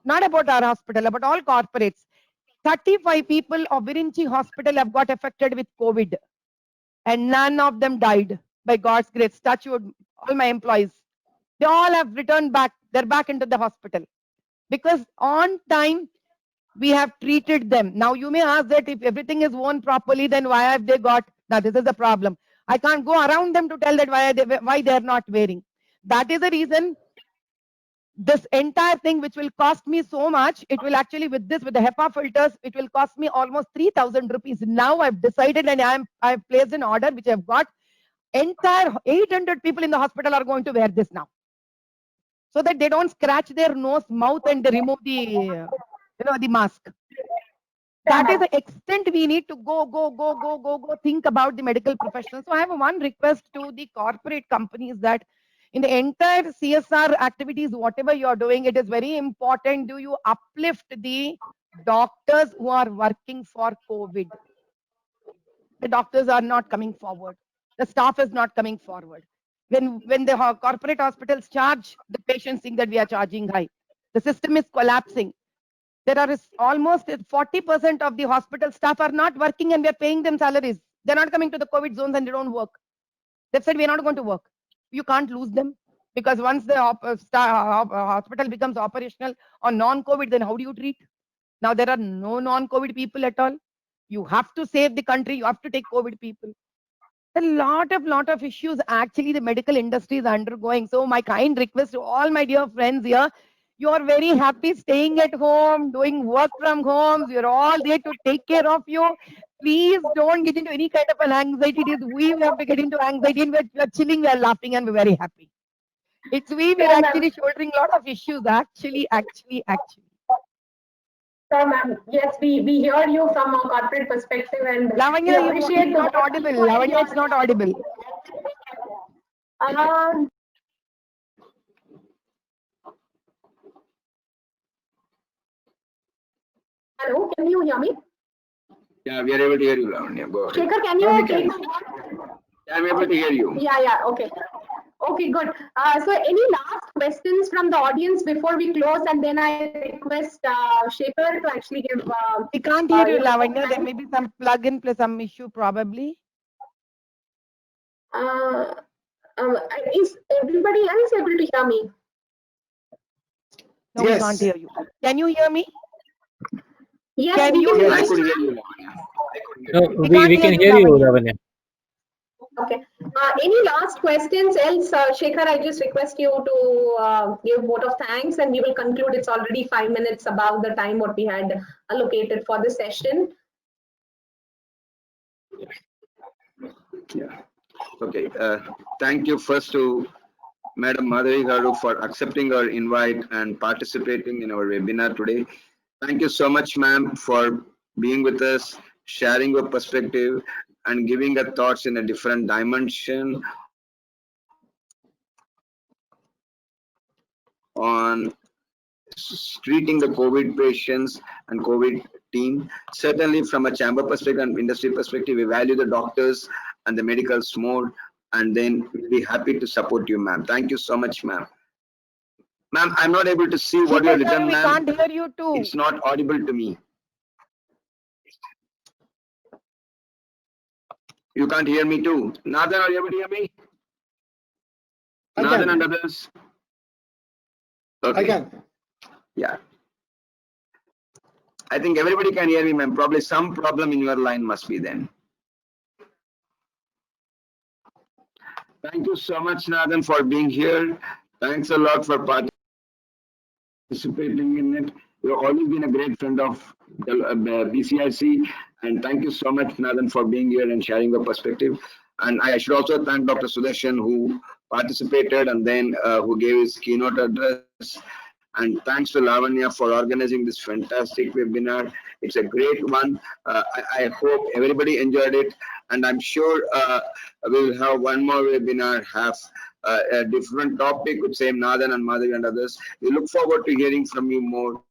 D: Not about our hospital, about all corporates. 35 people of Virinchi Hospital have got affected with COVID, and none of them died by God's grace. Touch wood, all my employees. They all have returned back. they're back into the hospital because on time we have treated them. Now you may ask that if everything is worn properly, then why have they got? Now this is the problem. I can't go around them to tell that why they are not wearing. That is the reason. This entire thing, which will cost me so much, it will actually with the HEPA filters, it will cost me almost 3,000 rupees. Now I've decided and I've placed an order which I've got. Entire 800 people in the hospital are going to wear this now, so that they don't scratch their nose, mouth, and remove the the mask. That is the extent we need to go think about the medical professionals. So I have one request to the corporate companies that in the entire CSR activities, whatever you are doing, it is very important. Do you uplift the doctors who are working for COVID? The doctors are not coming forward. The staff is not coming forward. When the corporate hospitals charge, the patients think that we are charging high. The system is collapsing. There are almost 40% of the hospital staff are not working and we are paying them salaries. They're not coming to the COVID zones and they don't work. They've said we're not going to work. You can't lose them because once the hospital becomes operational on non-COVID, then how do you treat? Now there are no non-COVID people at all. You have to save the country. You have to take COVID people. A lot of issues actually the medical industry is undergoing. So my kind request to all my dear friends here, you are very happy staying at home, doing work from home. We're all there to take care of you. Please don't get into any kind of an anxiety. It is we have to get into anxiety and we're chilling, we're laughing and we're very happy. It's we're actually shouldering a lot of issues actually.
C: So, ma'am, yes, we hear you from a corporate perspective and
D: Lavanya,
C: we appreciate
D: it's not audible. Lavanya, it's not audible.
C: Hello, can you hear me?
E: Yeah, we are able to hear you, Lavanya. Go ahead.
C: Shekhar, can you take?
E: Yeah, I'm able to hear you.
C: Yeah, okay. Okay, good. So any last questions from the audience before we close, and then I request Shekhar to actually give.
D: We can't hear you, Lavanya. There may be some plug-in plus some issue probably.
C: Is everybody else able to hear me?
D: No,
G: Yes.
D: we can't hear you. Can you hear me?
C: Yes,
D: Can
C: we
D: you
C: can
D: hear
E: I
C: hear
E: could
C: you.
E: hear you, Lavanya. I could hear
A: No,
E: you.
A: we can hear you, Lavanya.
C: Okay. Any last questions? Else, Shekhar, I just request you to give vote of thanks, and we will conclude. It's already 5 minutes above the time what we had allocated for the session.
E: Yeah. Okay. Thank you first to Madam Madhavi Garu for accepting our invite and participating in our webinar today. Thank you so much, ma'am, for being with us, sharing your perspective, and giving your thoughts in a different dimension on treating the COVID patients and COVID team. Certainly from a chamber perspective and industry perspective, we value the doctors and the medicals more, and then we'll be happy to support you, ma'am. Thank you so much, ma'am. Ma'am, I'm not able to see what you have written,
D: We
E: ma'am.
D: can't hear you too.
E: It's not audible to me. You can't hear me too. Nathan, are you able to hear me?
G: I
E: Nathan
G: can.
E: and others?
G: I can.
E: Yeah. I think everybody can hear me, ma'am. Probably some problem in your line must be then. Thank you so much, Nathan, for being here. Thanks a lot for participating in it. You've always been a great friend of the BCIC, and thank you so much, Nathan, for being here and sharing your perspective. And I should also thank Dr. Sudarshan, who participated and then who gave his keynote address. And thanks to Lavanya for organizing this fantastic webinar. It's a great one. I hope everybody enjoyed it. And I'm sure we'll have one more webinar, have a different topic with same Nathan and Madhavi and others. We look forward to hearing from you more.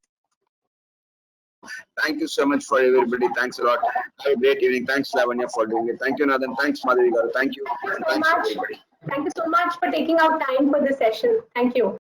E: Thank you so much for everybody. Thanks a lot. Have a great evening. Thanks, Lavanya, for doing it. Thank you, Nathan. Thanks, Madhavi Garu. Thank you. And thanks, everybody.
C: Thank you so much for taking out time for this session. Thank you.